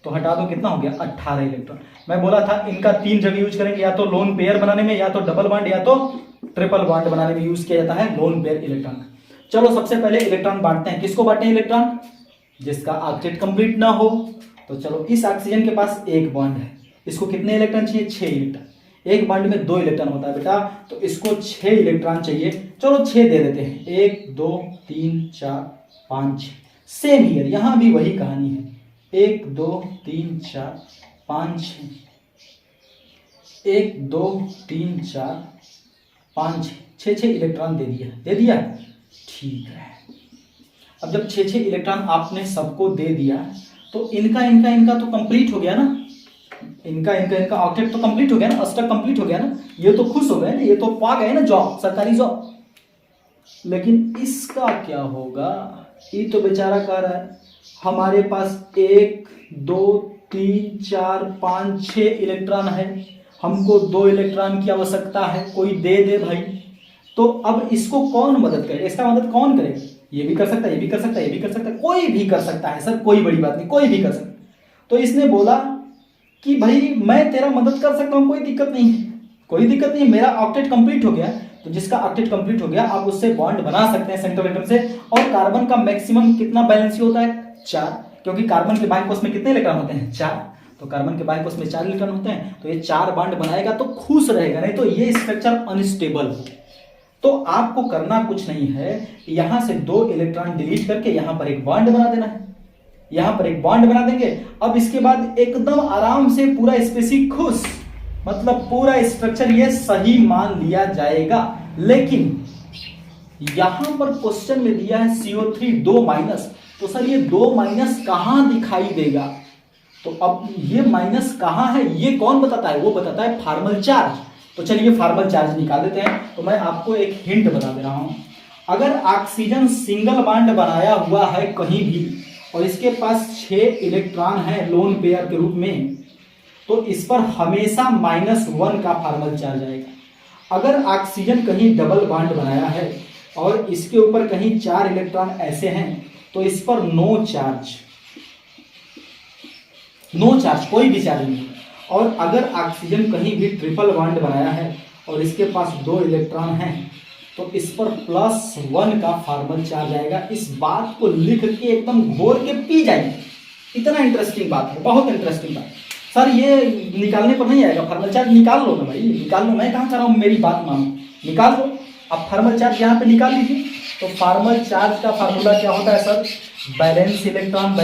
तो हटा दो कितना हो गया 18 इलेक्ट्रॉन। मैं बोला था इनका 3 जगह यूज करेंगे, या तो लोन पेयर बनाने में, या तो डबल बॉन्ड, या तो ट्रिपल बॉन्ड बनाने में यूज किया जाता है लोन पेयर इलेक्ट्रॉन। चलो सबसे पहले इलेक्ट्रॉन बांटते हैं। किसको बांटे इलेक्ट्रॉन? जिसका ऑक्टेट कंप्लीट ना हो। तो चलो इस ऑक्सीजन के पास एक बॉन्ड है, इसको कितने इलेक्ट्रॉन चाहिए 6 इलेक्ट्रॉन। एक बॉन्ड में 2 इलेक्ट्रॉन होता है बेटा, तो इसको 6 इलेक्ट्रॉन चाहिए। चलो 6 दे देते हैं, 1 2 3 4 5 6। सेम हियर यहां भी वही कहानी है, 1 2 3 4 5 6, 1 2 3 4 5 6 इलेक्ट्रॉन दे दिया। ठीक है, अब जब 6 इलेक्ट्रॉन आपने सबको दे दिया तो इनका तो कंप्लीट हो गया ना, इनका ऑक्टेट तो कंप्लीट हो गया ना, अष्टक कंप्लीट हो गया ना, ये तो खुश हो गए ना, ये तो पा गए ना जॉब, सरकारी जॉब। लेकिन इसका क्या होगा? ये तो बेचारा कह रहा है हमारे पास 1 2 3 4 5 6 इलेक्ट्रॉन है, हमको 2 इलेक्ट्रॉन की आवश्यकता है, कोई दे दे भाई। तो अब इसको कौन मदद करे? इसका मदद कौन करे? ये भी कर सकता है, ये भी कर सकता है, ये भी कर सकता है, कोई भी कर सकता है सर, कोई बड़ी बात नहीं, कोई भी कर सकता है। तो इसने बोला कि भाई मैं तेरा मदद कर सकता हूं, कोई दिक्कत नहीं है, कोई दिक्कत नहीं है, मेरा ऑक्टेट कंप्लीट हो गया। तो जिसका ऑक्टेट कंप्लीट हो गया आप उससे बॉन्ड बना सकते हैं सेंट्रल एटम से। और कार्बन का मैक्सिमम कितना बैलेंस होता है 4, क्योंकि कार्बन के बाइंड कोष में कितने इलेक्ट्रॉन होते हैं 4, तो कार्बन के बाइंड कोष में 4 इलेक्ट्रॉन होते हैं, तो ये 4 बॉन्ड बनाएगा तो खुश रहेगा, नहीं तो ये स्ट्रक्चर अनस्टेबल। तो आपको करना कुछ नहीं है, यहां से 2 इलेक्ट्रॉन डिलीट करके यहां पर एक बॉन्ड बना देना है, यहां पर एक बॉन्ड बना देंगे। अब इसके बाद एकदम आराम से पूरा स्पेसिफिक खुश, मतलब पूरा स्ट्रक्चर ये सही मान लिया जाएगा। लेकिन यहां पर क्वेश्चन में दिया है CO3 2 माइनस, तो सर ये 2 माइनस कहां दिखाई देगा? तो अब ये माइनस कहां है ये कौन बताता है? वो बताता है फार्मल चार्ज। तो चलिए फार्मल चार्ज निकाल देते हैं। तो मैं आपको एक हिंट बता दे रहा हूं, अगर ऑक्सीजन सिंगल बॉन्ड बनाया हुआ है कहीं भी और इसके पास 6 इलेक्ट्रॉन है लोन पेयर के रूप में, तो इस पर हमेशा -1 का फार्मल चार्ज आएगा। अगर ऑक्सीजन कहीं डबल बॉन्ड बनाया है और इसके ऊपर कहीं 4 इलेक्ट्रॉन ऐसे हैं, तो इस पर नो चार्ज, कोई भी चार्ज नहीं। और अगर ऑक्सीजन कहीं भी ट्रिपल बॉन्ड बनाया है और इसके पास 2 इलेक्ट्रॉन हैं, तो इस पर +1 का फार्मल चार्ज आएगा। इस बात को लिख के एकदम घोर के पी जाएंगे, इतना इंटरेस्टिंग बात है, बहुत इंटरेस्टिंग बात। सर ये निकालने पर नहीं आएगा फार्मल चार्ज? निकाल लो ना भाई, निकाल लो, मैं कहाँ चाह रहा हूँ, मेरी बात मानो, निकाल लो। अब फार्मल चार्ज यहाँ पे निकाल लीजिए। तो फार्मल चार्ज का फार्मूला क्या होता है सर? बैलेंस इलेक्ट्रॉन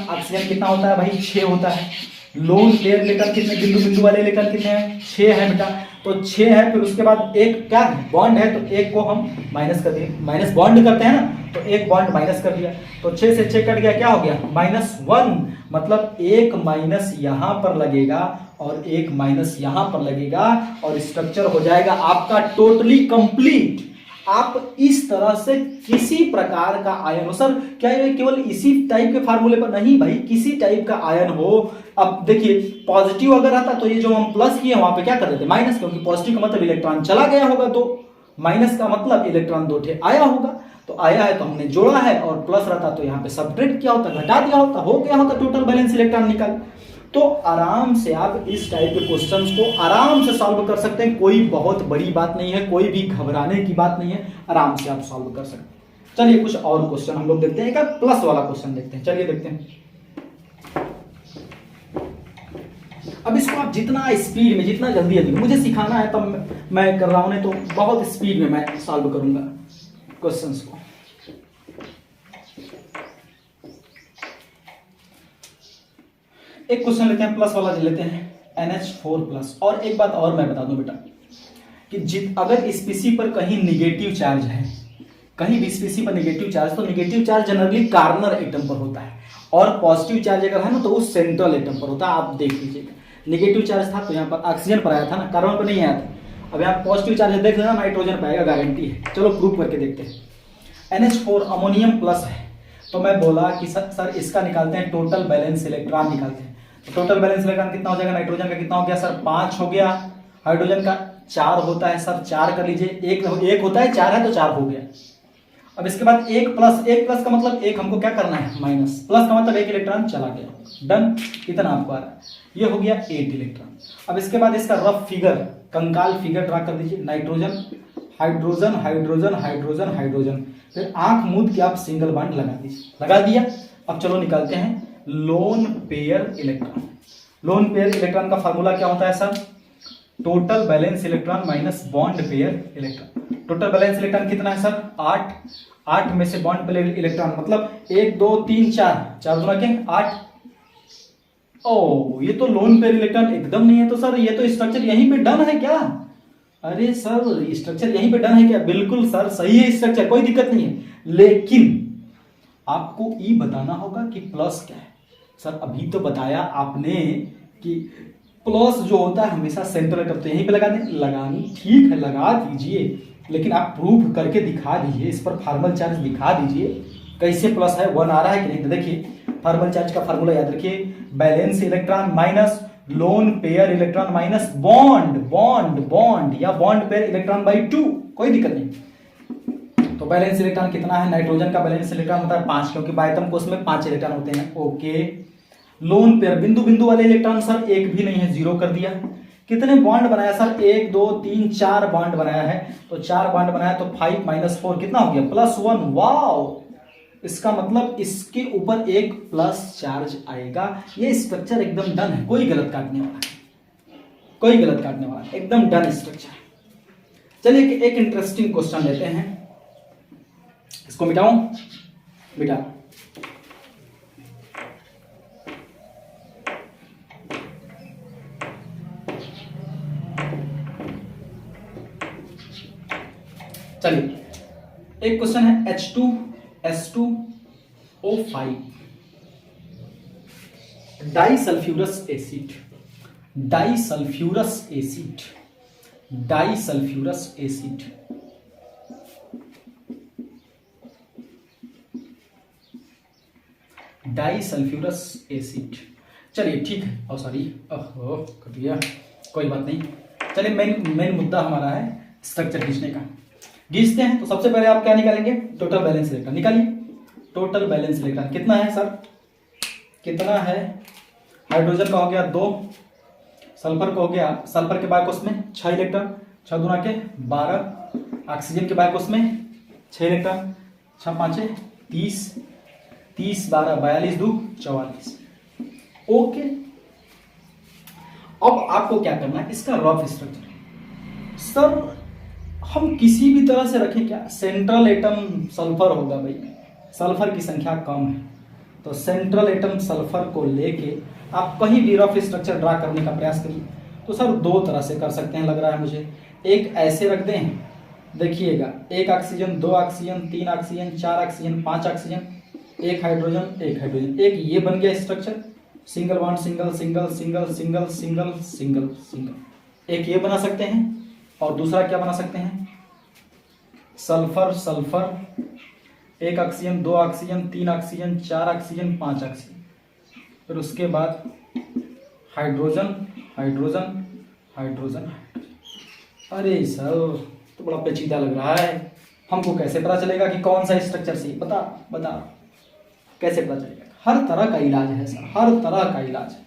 ऑक्सीजन कितना होता है भाई 6 होता है। लोन पेयर इलेक्ट्रॉन कितने, बिंदु वाले इलेक्ट्रॉन कितने हैं 6 है बेटा, तो 6 है। फिर उसके बाद एक क्या बॉन्ड है, तो एक को हम माइनस कर दिए, माइनस बॉन्ड करते हैं ना, तो एक बॉन्ड माइनस कर दिया, तो 6 से 6 कट गया, क्या हो गया -1, मतलब एक माइनस यहां पर लगेगा और एक माइनस यहां पर लगेगा और स्ट्रक्चर हो जाएगा आपका टोटली कंप्लीट। आप इस तरह से किसी प्रकार का आयन हो, सर क्या ये केवल इसी टाइप के फार्मूले पर नहीं भाई, किसी टाइप का आयन हो। अब देखिए पॉजिटिव अगर आता तो ये जो हम प्लस किए वहां पे क्या कर देते माइनस, क्योंकि पॉजिटिव का मतलब इलेक्ट्रॉन चला गया होगा, तो माइनस का मतलब इलेक्ट्रॉन 2 ठे आया होगा, तो आया है तो हमने जोड़ा है, और प्लस रहता तो यहाँ पे सब्ट्रैक्ट किया होता, घटा दिया होता, हो गया होता टोटल बैलेंस इलेक्ट्रॉन निकाल। तो आराम से आप इस टाइप के क्वेश्चंस को आराम से सॉल्व कर सकते हैं, कोई बहुत बड़ी बात नहीं है, कोई भी घबराने की बात नहीं है, आराम से आप सॉल्व कर सकते हैं। चलिए कुछ और क्वेश्चन हम लोग देखते हैं, एक प्लस वाला क्वेश्चन देखते हैं, चलिए देखते हैं। अब इसको आप जितना स्पीड में, जितना जल्दी मुझे सिखाना है तब मैं कर रहा हूं, तो बहुत स्पीड में मैं सॉल्व करूंगा क्वेश्चंस को। एक क्वेश्चन लेते हैं, प्लस वाला लेते हैं, NH4+। और एक बात और मैं बता दूं बेटा कि अगर स्पीसी पर कहीं निगेटिव चार्ज है, कहीं भी स्पीसी पर निगेटिव चार्ज, तो negative charge generally carbon atom पर होता है, और पॉजिटिव चार्ज अगर है ना तो वो सेंट्रल एटम पर होता है। आप देख लीजिएगा, निगेटिव चार्ज था तो यहाँ पर ऑक्सीजन पर आया था ना, कार्बन पर नहीं आया था। अब यहाँ पॉजिटिव चार्ज देख लेना, नाइट्रोजन पर आएगा, गारंटी है। चलो प्रूव करके देखते हैं। NH4 अमोनियम प्लस है, तो मैं बोला कि सर इसका निकालते हैं, टोटल बैलेंस इलेक्ट्रॉन निकालते हैं। तो टोटल बैलेंस इलेक्ट्रॉन कितना हो जाएगा, नाइट्रोजन का कितना हो गया सर 5 हो गया, हाइड्रोजन का 4 होता है सर 4 कर लीजिए, एक होता है 4 है तो 4 हो गया। अब इसके बाद एक प्लस का मतलब एक हमको क्या करना है माइनस, प्लस का मतलब एक इलेक्ट्रॉन चला गया, डन, इतना आपको आ रहा है, ये हो गया 8 इलेक्ट्रॉन। अब इसके बाद इसका रफ फिगर, कंकाल फिगर ड्रा कर दीजिए, nitrogen hydrogen hydrogen hydrogen hydrogen, फिर आंख मूंद के आप सिंगल बॉन्ड लगा दीजिए, लगा दिया। अब चलो निकालते हैं lone pair electron. Lone pair electron का फार्मूला क्या होता है sir, total valence electron minus bond pair electron. Total valence electron कितना है सर 8 में से बॉन्ड पेयर इलेक्ट्रॉन मतलब 1 2 3 4 दूना के 8। ओ ये तो लोन पेयर इलेक्ट्रॉन एकदम नहीं है, तो सर ये तो स्ट्रक्चर यहीं पे डन है क्या, अरे सर स्ट्रक्चर यहीं पे डन है क्या, बिल्कुल सर सही है स्ट्रक्चर, कोई दिक्कत नहीं है, लेकिन आपको ई बताना होगा कि प्लस क्या है। सर अभी तो बताया आपने कि प्लस जो होता है हमेशा सेंटर एटम, तो यहीं पे लगानी ठीक है, लगा दीजिए, लेकिन आप प्रूफ करके दिखा दीजिए, इस पर फार्मल चार्ज दिखा दीजिए कैसे प्लस है 1 आ रहा है कि नहीं। तो देखिए फार्मल चार्ज का फार्मूला याद रखिए, balance electron minus lone pair electron minus bond bond bond या बॉन्ड पेयर इलेक्ट्रॉन बाई 2, कोई दिक्कत नहीं। तो बैलेंस इलेक्ट्रॉन कितना है, नाइट्रोजन का बैलेंस इलेक्ट्रॉन होता है 5, क्योंकि बायतम कोष में 5 इलेक्ट्रॉन होते हैं, ओके। लोन पेयर बिंदु बिंदु वाले इलेक्ट्रॉन सर एक भी नहीं है, 0 कर दिया। कितने बॉन्ड बनाया सर 1 2 3 4 बॉन्ड बनाया है, तो 4 बॉन्ड बनाया तो 5 माइनस 4 कितना हो गया +1, वाओ, इसका मतलब इसके ऊपर एक प्लस चार्ज आएगा। ये स्ट्रक्चर एकदम डन है, कोई गलत काटने वाला है, कोई गलत काटने वाला है, एकदम डन स्ट्रक्चर। चलिए एक इंटरेस्टिंग क्वेश्चन लेते हैं, इसको मिटाऊं, मिटा। चलिए एक क्वेश्चन है H2S2O5 disulphurous acid, disulphurous acid, disulphurous acid, disulphurous acid. चलिए ठीक है, और सॉरी ओहो कर दिया, कोई बात नहीं। चलिए मेन मुद्दा हमारा है स्ट्रक्चर खींचने का, खींचते हैं। तो सबसे पहले आप क्या निकालेंगे, टोटल बैलेंस इलेक्ट्रॉन निकालिए। टोटल बैलेंस इलेक्ट्रॉन कितना है सर, कितना है, हाइड्रोजन का हो गया 2, सल्फर का हो गया, सल्फर के बायकोस में 6 इलेक्ट्रॉन, 6 दूना के 12, ऑक्सीजन के बायकोस में 6 इलेक्ट्रॉन, 6 5 30, 30 12 42 2 44, ओके। अब आपको क्या करना है, इसका रफ स्ट्रक्चर। सर हम किसी भी तरह से रखें क्या, सेंट्रल एटम सल्फर होगा भाई, सल्फर की संख्या कम है, तो सेंट्रल एटम सल्फर को लेके आप कहीं भी रफ स्ट्रक्चर ड्रा करने का प्रयास करिए। तो सर 2 तरह से कर सकते हैं लग रहा है मुझे, एक ऐसे रख दें, देखिएगा 1 oxygen 2 oxygen 3 oxygen 4 oxygen 5 oxygen, 1 hydrogen 1 hydrogen, एक ये बन गया structure, single bond single single single single single single single, एक ये बना सकते हैं। और दूसरा क्या बना सकते हैं, sulphur sulphur, 1 oxygen 2 oxygen 3 oxygen 4 oxygen 5 oxygen, फिर उसके बाद हाइड्रोजन हाइड्रोजन हाइड्रोजन। अरे सर तो बड़ा पेचीदा लग रहा है, हमको कैसे पता चलेगा कि कौन सा स्ट्रक्चर सही, बता कैसे पता चलेगा। हर तरह का इलाज है सर, हर तरह का इलाज है।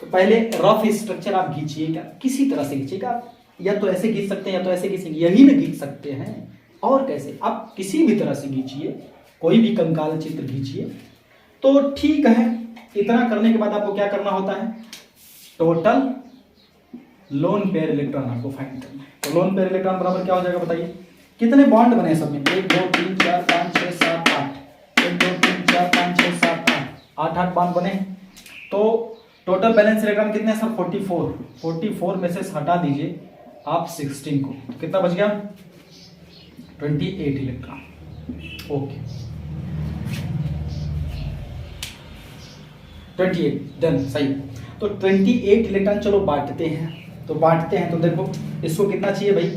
तो पहले रफ स्ट्रक्चर आप खींचिएगा, किसी तरह से खींचिएगा, या तो ऐसे खींच सकते हैं या तो ऐसे खींचेंगे, यही में खींच सकते हैं, और कैसे आप किसी भी तरह से खींचिए, कोई भी कंकाल चित्र खींचिए तो ठीक है। इतना करने के बाद आपको क्या करना होता है, टोटल लोन पेयर इलेक्ट्रॉन आपको फाइंड करना है। तो लोन पेयर इलेक्ट्रॉन बराबर क्या हो जाएगा बताइए, कितने बॉन्ड बने सब में, 1 2 3 4 5 6 7 8, 1 2 3 4 5 6 7 8, 8 बॉन्ड बने। तो टोटल बैलेंस इलेक्ट्रॉन कितने सर 44, 44 में से हटा दीजिए आप 16 को, तो कितना बच गया 28 इलेक्ट्रॉन, ओके 28 डन, सही। तो 28 इलेक्ट्रॉन चलो बांटते हैं, तो बांटते हैं तो देखो इसको कितना चाहिए भाई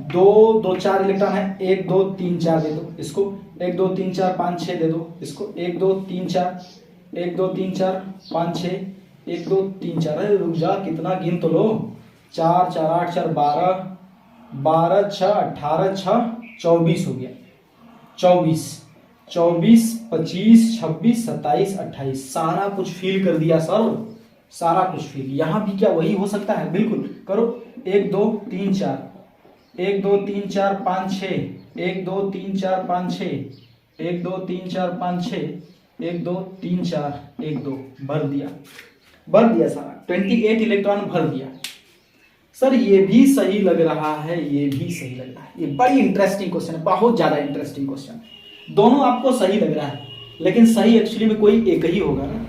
दो दो चार इलेक्ट्रॉन है, 1 2 3 4 दे दो इसको, 1 2 3 4 5 6 दे दो इसको, 1 2 3 4, 1 2 3 4 5 6, 1 2 3 4, अरे रुक जा, कितना गिन तो लो, 4 4 8 4 12, 12 6 18 6 24 हो गया, 24 24 25 26 27 28, सारा कुछ फिल कर दिया सर, सारा कुछ फिल। यहाँ भी क्या वही हो सकता है? बिल्कुल करो, 1 2 3 4, 1 2 3 4 5 6, 1 2 3 4 5 6, 1 2 3 4 5 6, 1 2 3 4 1 2, भर दिया सारा, 28 इलेक्ट्रॉन भर दिया। सर ये भी सही लग रहा है, ये भी सही लग रहा है, ये बड़ी इंटरेस्टिंग क्वेश्चन है, बहुत ज्यादा इंटरेस्टिंग क्वेश्चन है। दोनों आपको सही लग रहा है, लेकिन सही एक्चुअली में कोई एक ही होगा ना,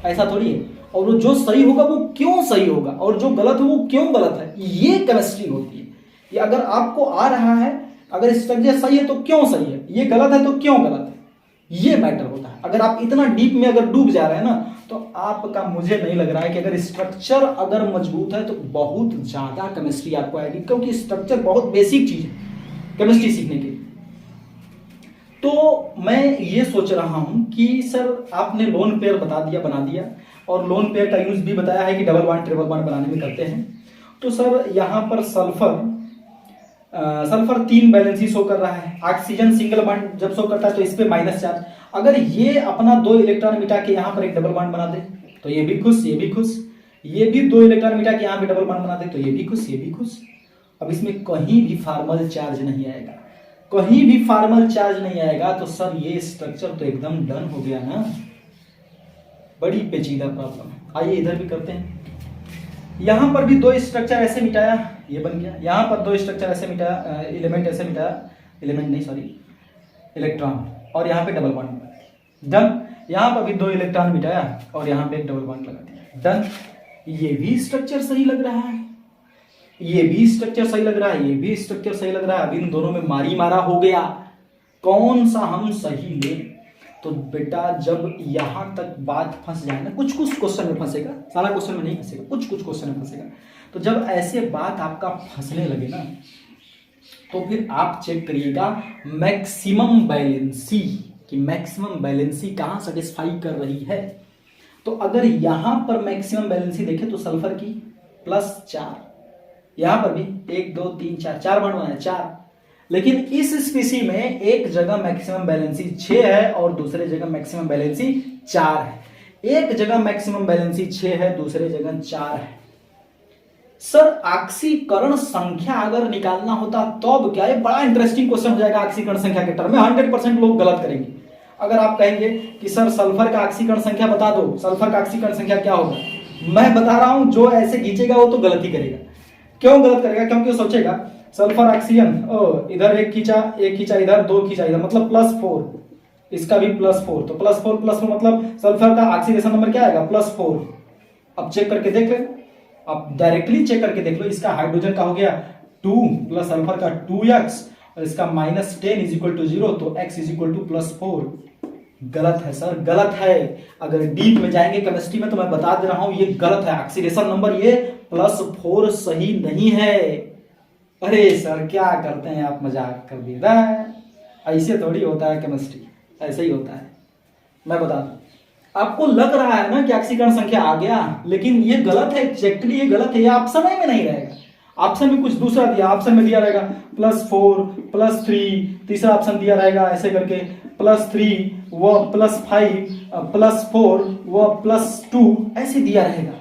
ऐसा थोड़ी है। और वो जो सही होगा वो क्यों सही होगा, और जो गलत है वो क्यों गलत है, ये केमिस्ट्री होती है। ये अगर आपको आ रहा है, अगर स्ट्रक्चर सही है तो क्यों सही है, ये गलत है तो क्यों गलत है, ये मैटर होता है। अगर आप इतना डीप में अगर डूब जा रहे हैं ना, तो आपका, मुझे नहीं लग रहा है कि अगर स्ट्रक्चर अगर मजबूत है तो बहुत ज्यादा केमिस्ट्री आपको आएगी, क्योंकि स्ट्रक्चर बहुत बेसिक चीज है केमिस्ट्री सीखने के लिए। तो मैं ये सोच रहा हूं कि सर आपने लोन पेयर बना दिया, और लोन पेयर का यूज भी बताया है कि डबल बॉन्ड ट्रिपल बॉन्ड बनाने में करते हैं। तो सर यहाँ पर सल्फर 3 वैलेंसी शो कर रहा है, ऑक्सीजन सिंगल बॉन्ड जब शो करता है तो इस पे माइनस चार्ज। अगर ये अपना 2 इलेक्ट्रॉन मिटा के यहाँ पर एक डबल बॉन्ड बना दे तो ये भी खुश, ये भी खुश, ये भी 2 इलेक्ट्रॉन मिटा के यहाँ पे डबल बॉन्ड बना दे तो ये भी खुश, ये भी खुश। अब इसमें कहीं भी फार्मल चार्ज नहीं आएगा, कहीं भी फार्मल चार्ज नहीं आएगा, तो सर ये स्ट्रक्चर तो एकदम डन हो गया ना। बड़ी पेचीदा प्रॉब्लम है, आइए इधर भी करते हैं। यहां पर भी 2 स्ट्रक्चर ऐसे मिटाया, ये बन गया। यहां पर 2 स्ट्रक्चर ऐसे मिटाया, एलिमेंट ऐसे मिटाया, एलिमेंट नहीं सॉरी इलेक्ट्रॉन, और यहाँ पे डबल बॉन्ड डन। यहाँ पर भी 2 इलेक्ट्रॉन मिटाया और यहाँ पे एक डबल बॉन्ड लगा दिया, डन। ये भी स्ट्रक्चर सही लग रहा है, ये भी स्ट्रक्चर सही लग रहा है, ये भी स्ट्रक्चर सही लग रहा है। अब इन दोनों में मारी मारा हो गया, कौन सा हम सही लें? तो बेटा जब यहां तक बात फंस जाए ना, कुछ कुछ क्वेश्चन में फंसेगा, सारा क्वेश्चन में नहीं फंसेगा, कुछ कुछ क्वेश्चन में फंसेगा। तो जब ऐसे बात आपका फंसने लगे ना, तो फिर आप चेक करिएगा मैक्सिमम बैलेंसी, कि मैक्सिमम बैलेंसी कहां सेटिस्फाई कर रही है। तो अगर यहां पर मैक्सिमम बैलेंसी देखें तो सल्फर की +4, यहां पर भी 1 2 3 4 बॉन्ड बना है 4, लेकिन इस स्पीसी में एक जगह मैक्सिमम बैलेंसी 6 है और दूसरे जगह मैक्सिमम बैलेंसी 4 है। एक जगह मैक्सिमम बैलेंसी 6 है, दूसरे जगह 4 है। सर ऑक्सीकरण संख्या अगर निकालना होता तो क्या, ये बड़ा इंटरेस्टिंग क्वेश्चन हो जाएगा ऑक्सीकरण संख्या के टर्म में। 100% लोग गलत करेंगे अगर आप कहेंगे कि सर सल्फर का ऑक्सीकरण संख्या बता दो, सल्फर का ऑक्सीकरण संख्या क्या होगा। मैं बता रहा हूं जो ऐसे खींचेगा वो तो गलत ही करेगा। क्यों गलत करेगा? क्योंकि वो सोचेगा सल्फर ऑक्सीजन, इधर एक खींचा इधर, 2 खींचा इधर, मतलब +4, इसका भी +4, तो +4 मतलब सल्फर का ऑक्सीडेशन नंबर क्या आएगा? +4। अब चेक करके देख ले, आप डायरेक्टली चेक करके देख लो, इसका हाइड्रोजन का हो गया 2 प्लस सल्फर का 2x और इसका -10 = 0, तो x = +4। गलत है सर, गलत है। अगर डीप में जाएंगे केमिस्ट्री में तो मैं बता दे रहा हूं ये गलत है। ऑक्सीडेशन नंबर ये +4 सही नहीं है। अरे सर क्या करते हैं आप, मजाक कर दिए। ऐसे थोड़ी होता है केमिस्ट्री, ऐसे ही होता है। मैं बता दूं, आपको लग रहा है ना कि ऑक्सीकरण संख्या आ गया, लेकिन ये गलत है, एग्जैक्टली ये गलत है। ये ऑप्शन में नहीं रहेगा, ऑप्शन में कुछ दूसरा दिया, ऑप्शन में दिया रहेगा +4 +3, तीसरा ऑप्शन दिया रहेगा ऐसे करके +3 वो +5 +4 वो +2 ऐसे दिया रहेगा।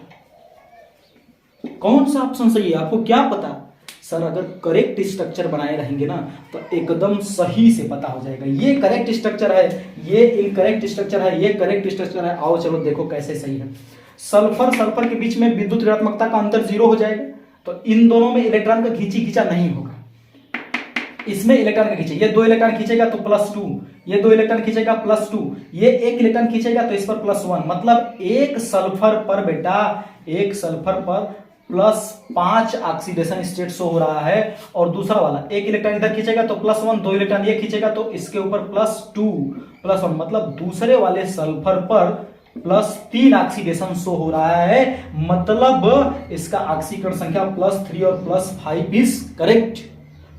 कौन सा ऑप्शन सही है आपको क्या पता? सर अगर करेक्ट स्ट्रक्चर बनाए रहेंगे ना तो एकदम सही से पता हो जाएगा ये करेक्ट स्ट्रक्चर है, ये इनकरेक्ट स्ट्रक्चर है, ये करेक्ट स्ट्रक्चर है। आओ चलो देखो कैसे सही है। सल्फर के बीच में विद्युत ऋणात्मकता का अंतर 0 हो जाएगा, तो इन दोनों में इलेक्ट्रॉन का खींचा नहीं होगा। इसमें इलेक्ट्रॉन का खींचे, ये 2 इलेक्ट्रॉन खींचेगा तो +2, ये 2 इलेक्ट्रॉन खींचेगा +2, ये 1 इलेक्ट्रॉन खींचेगा तो इस पर +1, मतलब एक सल्फर पर बेटा, एक सल्फर पर +5 ऑक्सीडेशन स्टेट शो हो रहा है, और दूसरा वाला 1 इलेक्ट्रॉन इधर खींचेगा तो +1, 2 इलेक्ट्रॉन ये खींचेगा तो इसके ऊपर +2 +1, मतलब दूसरे वाले सल्फर पर +3 ऑक्सीडेशन शो हो रहा है। मतलब इसका ऑक्सीकरण संख्या +3 और +5 इज करेक्ट।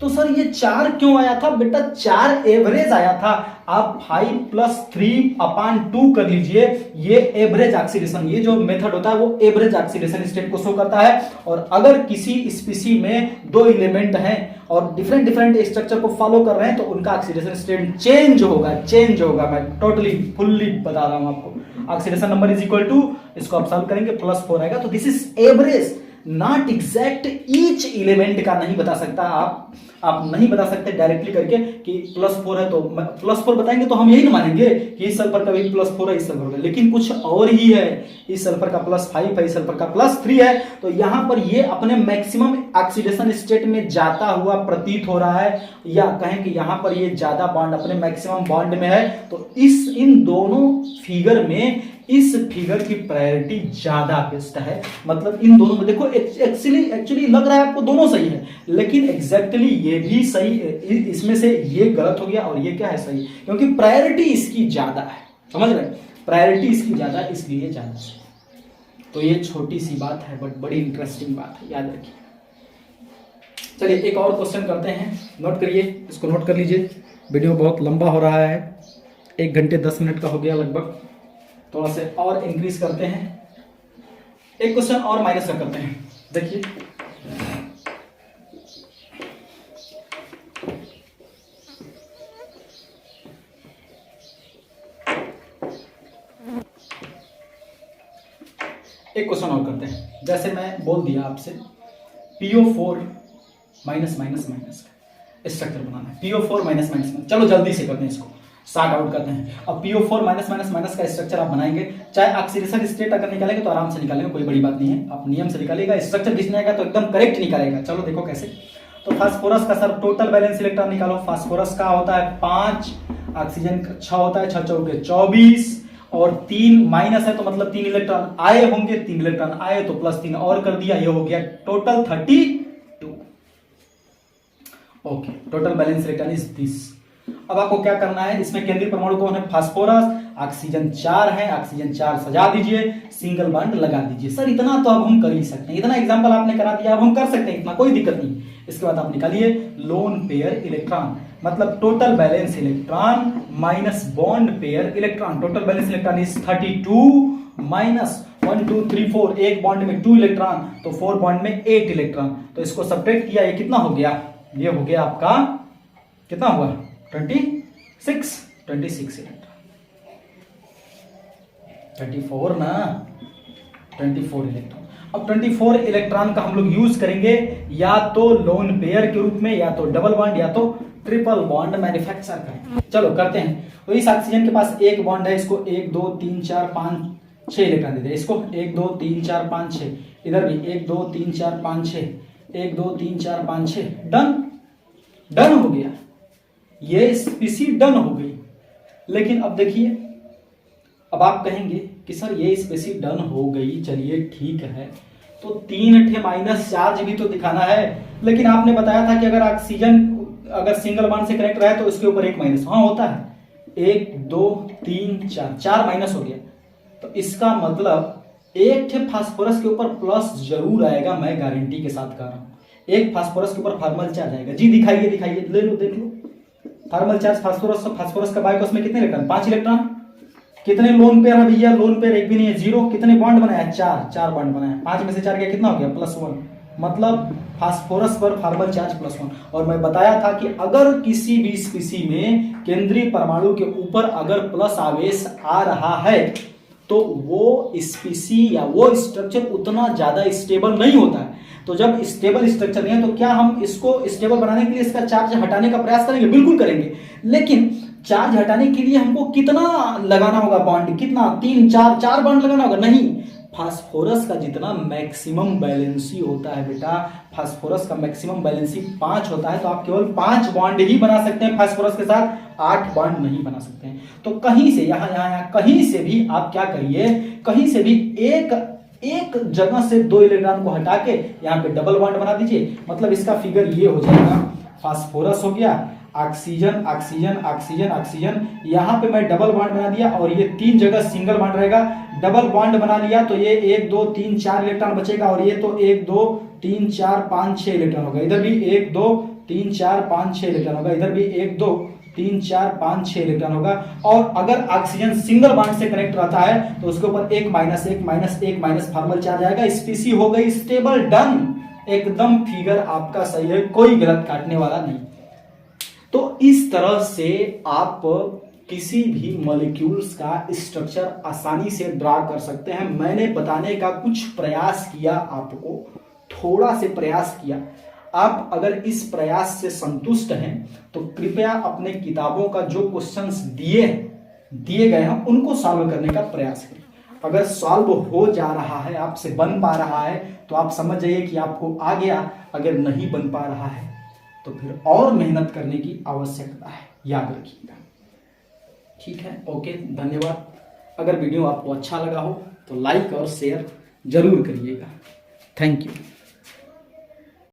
तो सर ये 4 क्यों आया था बेटा? 4 एवरेज आया था। आप 5 + 3/2 कर लीजिए, ये एवरेज ऑक्सीडेशन, ये जो मेथड होता है वो एवरेज ऑक्सीडेशन स्टेट को शो करता है। और अगर किसी स्पीसी में 2 एलिमेंट हैं और डिफरेंट स्ट्रक्चर को फॉलो कर रहे हैं तो उनका ऑक्सीडेशन स्टेट चेंज होगा। मैं टोटली फुल्ली बता रहा हूं आपको। Oxidation number is equal to, इसको आप सॉल्व करेंगे, +4 आएगा। तो this is average, not exact each element का नहीं बता सकता आप नहीं बता सकते डायरेक्टली करके कि +4 है तो +4 बताएंगे तो हम यही ना मानेंगे कि इस सल्फर का भी +4 है, इस सल्फर का, लेकिन कुछ और ही है। इस सल्फर का +5 है, इस सल्फर का +3 है। तो यहां पर ये अपने मैक्सिमम ऑक्सीडेशन स्टेट में जाता हुआ प्रतीत हो रहा है, या कहें कि यहां पर ये ज्यादा बॉन्ड अपने मैक्सिमम बॉन्ड में है। तो इन दोनों फिगर में इस फिगर की प्रायोरिटी ज्यादा बेस्ट है। मतलब इन दोनों में देखो, एक्चुअली लग रहा है आपको दोनों सही है, लेकिन एग्जैक्टली ये भी सही, इसमें से ये गलत हो गया और ये क्या है सही, क्योंकि प्रायोरिटी इसकी ज्यादा है। समझ रहे? प्रायोरिटी इसकी ज्यादा है, इसलिए ज्यादा है। तो ये छोटी सी बात है बट बड़ी इंटरेस्टिंग बात है, याद रखिए। चलिए एक और क्वेश्चन करते हैं, नोट करिए, इसको नोट कर लीजिए। वीडियो बहुत लंबा हो रहा है, 1 घंटे 10 मिनट का हो गया लगभग। थोड़ा से और इंक्रीज करते हैं, एक क्वेश्चन और माइनस का करते हैं। देखिए एक क्वेश्चन और करते हैं। जैसे मैं बोल दिया आपसे PO4 माइनस माइनस माइनस का स्ट्रक्चर बनाना है, PO4 माइनस माइनस माइनस। चलो जल्दी से करते हैं, इसको सॉर्ट आउट करते हैं। अब PO4 माइनस माइनस माइनस का स्ट्रक्चर आप बनाएंगे, चाहे ऑक्सीडेशन स्टेट अगर निकालेंगे तो आराम से निकालेंगे, कोई बड़ी बात नहीं है। आप नियम से निकालेगा, स्ट्रक्चर दिखने आएगा तो एकदम करेक्ट निकालेगा। चलो देखो कैसे। तो फास्फोरस का सर टोटल वैलेंस इलेक्ट्रॉन निकालो। फास्फोरस का होता है 5, ऑक्सीजन का 6 होता है, 6 चौके 24, और 3 माइनस है तो मतलब 3 इलेक्ट्रॉन आए होंगे, 3 इलेक्ट्रॉन आए तो +3 और कर दिया, ये हो गया total 32। Okay, total valence electron is this. अब आपको क्या करना है, इसमें केंद्रीय परमाणु कौन है? फास्फोरस। ऑक्सीजन 4 है, ऑक्सीजन 4 सजा दीजिए, सिंगल बॉन्ड लगा दीजिए। सर इतना तो अब हम कर ही सकते हैं, इतना एग्जांपल आपने करा दिया, अब हम कर सकते हैं, इतना कोई दिक्कत नहीं। इसके बाद आप निकालिए लोन पेयर इलेक्ट्रॉन, मतलब total valence electron minus bond pair electron. Total valence electron is 32 minus 1 2 3 4, एक बॉन्ड में 2 इलेक्ट्रॉन, तो 4 बॉन्ड में 8 इलेक्ट्रॉन। तो इसको सब्ट्रैक्ट किया, ये कितना हो गया? ये हो गया आपका कितना हुआ? 26 इलेक्ट्रॉन। 24 ना, 24 इलेक्ट्रॉन। अब 24 इलेक्ट्रॉन का हम लोग यूज करेंगे या तो लोन पेयर के रूप में, या तो डबल बॉन्ड, या तो ट्रिपल बॉन्ड मैन्युफैक्चर करें। चलो करते हैं। तो इस ऑक्सीजन के पास एक बॉन्ड है, इसको 1 2 3 4 5 6 इलेक्ट्रॉन दे दे। इसको 1 2 3 4 5 6, इधर भी 1 2 3 4 5 6, 1 2 3 4 5 6। डन हो गया, ये स्पीसी डन हो गई। लेकिन अब देखिए, अब आप कहेंगे कि सर ये स्पीसी डन हो गई, चलिए ठीक है, तो 3 ठे माइनस चार्ज भी तो दिखाना है। लेकिन आपने बताया था कि अगर ऑक्सीजन अगर सिंगल बॉन्ड से कनेक्ट रहा है तो उसके ऊपर एक माइनस, हाँ होता है, 1 2 3 4 माइनस हो गया। तो इसका मतलब एक ठे फास्फोरस के ऊपर प्लस जरूर आएगा, मैं गारंटी के साथ कह रहा हूं। एक फास्फोरस के ऊपर फार्मल चार्ज आएगा। जी दिखाइए, ले लो, देख लो। फार्मल चार्ज फास्फोरस का बायोकॉस में कितने इलेक्ट्रॉन? 5 इलेक्ट्रॉन। कितने लोन पेयर है भैया? लोन पेयर एक भी नहीं है, 0। कितने बॉन्ड बनाया? 4 बॉन्ड बनाया। 5 में से 4 गया, कितना हो गया? +1। मतलब फास्फोरस पर फार्मल चार्ज +1। और मैं बताया था कि अगर किसी भी स्पीसी में केंद्रीय परमाणु के ऊपर अगर प्लस आवेश आ रहा है तो वो स्पीसी या वो स्ट्रक्चर उतना ज्यादा स्टेबल नहीं होता है। तो जब स्टेबल स्ट्रक्चर नहीं है तो क्या हम इसको स्टेबल बनाने के लिए इसका चार्ज हटाने का प्रयास करेंगे? बिल्कुल करेंगे। लेकिन चार्ज हटाने के लिए हमको कितना लगाना होगा बॉन्ड? कितना? 3 4 बॉन्ड लगाना होगा? नहीं। फास्फोरस का जितना मैक्सिमम बैलेंसी होता है बेटा, फास्फोरस का मैक्सिमम बैलेंसी 5 होता है, तो आप केवल 5 बॉन्ड ही बना सकते हैं फास्फोरस के साथ, 8 बॉन्ड नहीं बना सकते हैं। तो कहीं से यहाँ कहीं से भी आप क्या करिए, कहीं से भी एक जगह से 2 इलेक्ट्रॉन को हटा के यहाँ पे डबल बॉन्ड बना दीजिए। मतलब इसका फिगर ये हो जाएगा, फास्फोरस हो गया, ऑक्सीजन ऑक्सीजन ऑक्सीजन ऑक्सीजन, यहाँ पे मैं डबल बॉन्ड बना दिया और ये 3 जगह सिंगल बॉन्ड रहेगा। डबल बॉन्ड बना लिया तो ये 1 2 3 4 इलेक्ट्रॉन बचेगा, और ये तो 1 2 3 4 5 6 इलेक्ट्रॉन होगा। इधर भी 1 2 3 4 5 6 इलेक्ट्रॉन होगा, इधर भी 1 2 3 4 5 6 इलेक्ट्रॉन होगा। और अगर ऑक्सीजन सिंगल बॉन्ड से कनेक्ट रहता है तो उसके ऊपर 1 minus 1 minus 1 minus formal charge आएगा। स्पीसी हो गई स्टेबल, डन, एकदम फिगर आपका सही है, कोई गलत काटने वाला नहीं। तो इस तरह से आप किसी भी मॉलिक्यूल्स का स्ट्रक्चर आसानी से ड्रा कर सकते हैं। मैंने बताने का कुछ प्रयास किया, आपको थोड़ा से प्रयास किया। आप अगर इस प्रयास से संतुष्ट हैं तो कृपया अपने किताबों का जो क्वेश्चंस दिए गए हैं उनको सॉल्व करने का प्रयास करें। अगर सॉल्व हो जा रहा है, आपसे बन पा रहा है, तो आप समझ जाइए कि आपको आ गया। अगर नहीं बन पा रहा है तो फिर और मेहनत करने की आवश्यकता है, याद रखिएगा। ठीक है, ओके, धन्यवाद। अगर वीडियो आपको अच्छा लगा हो तो लाइक और शेयर जरूर करिएगा। Thank you.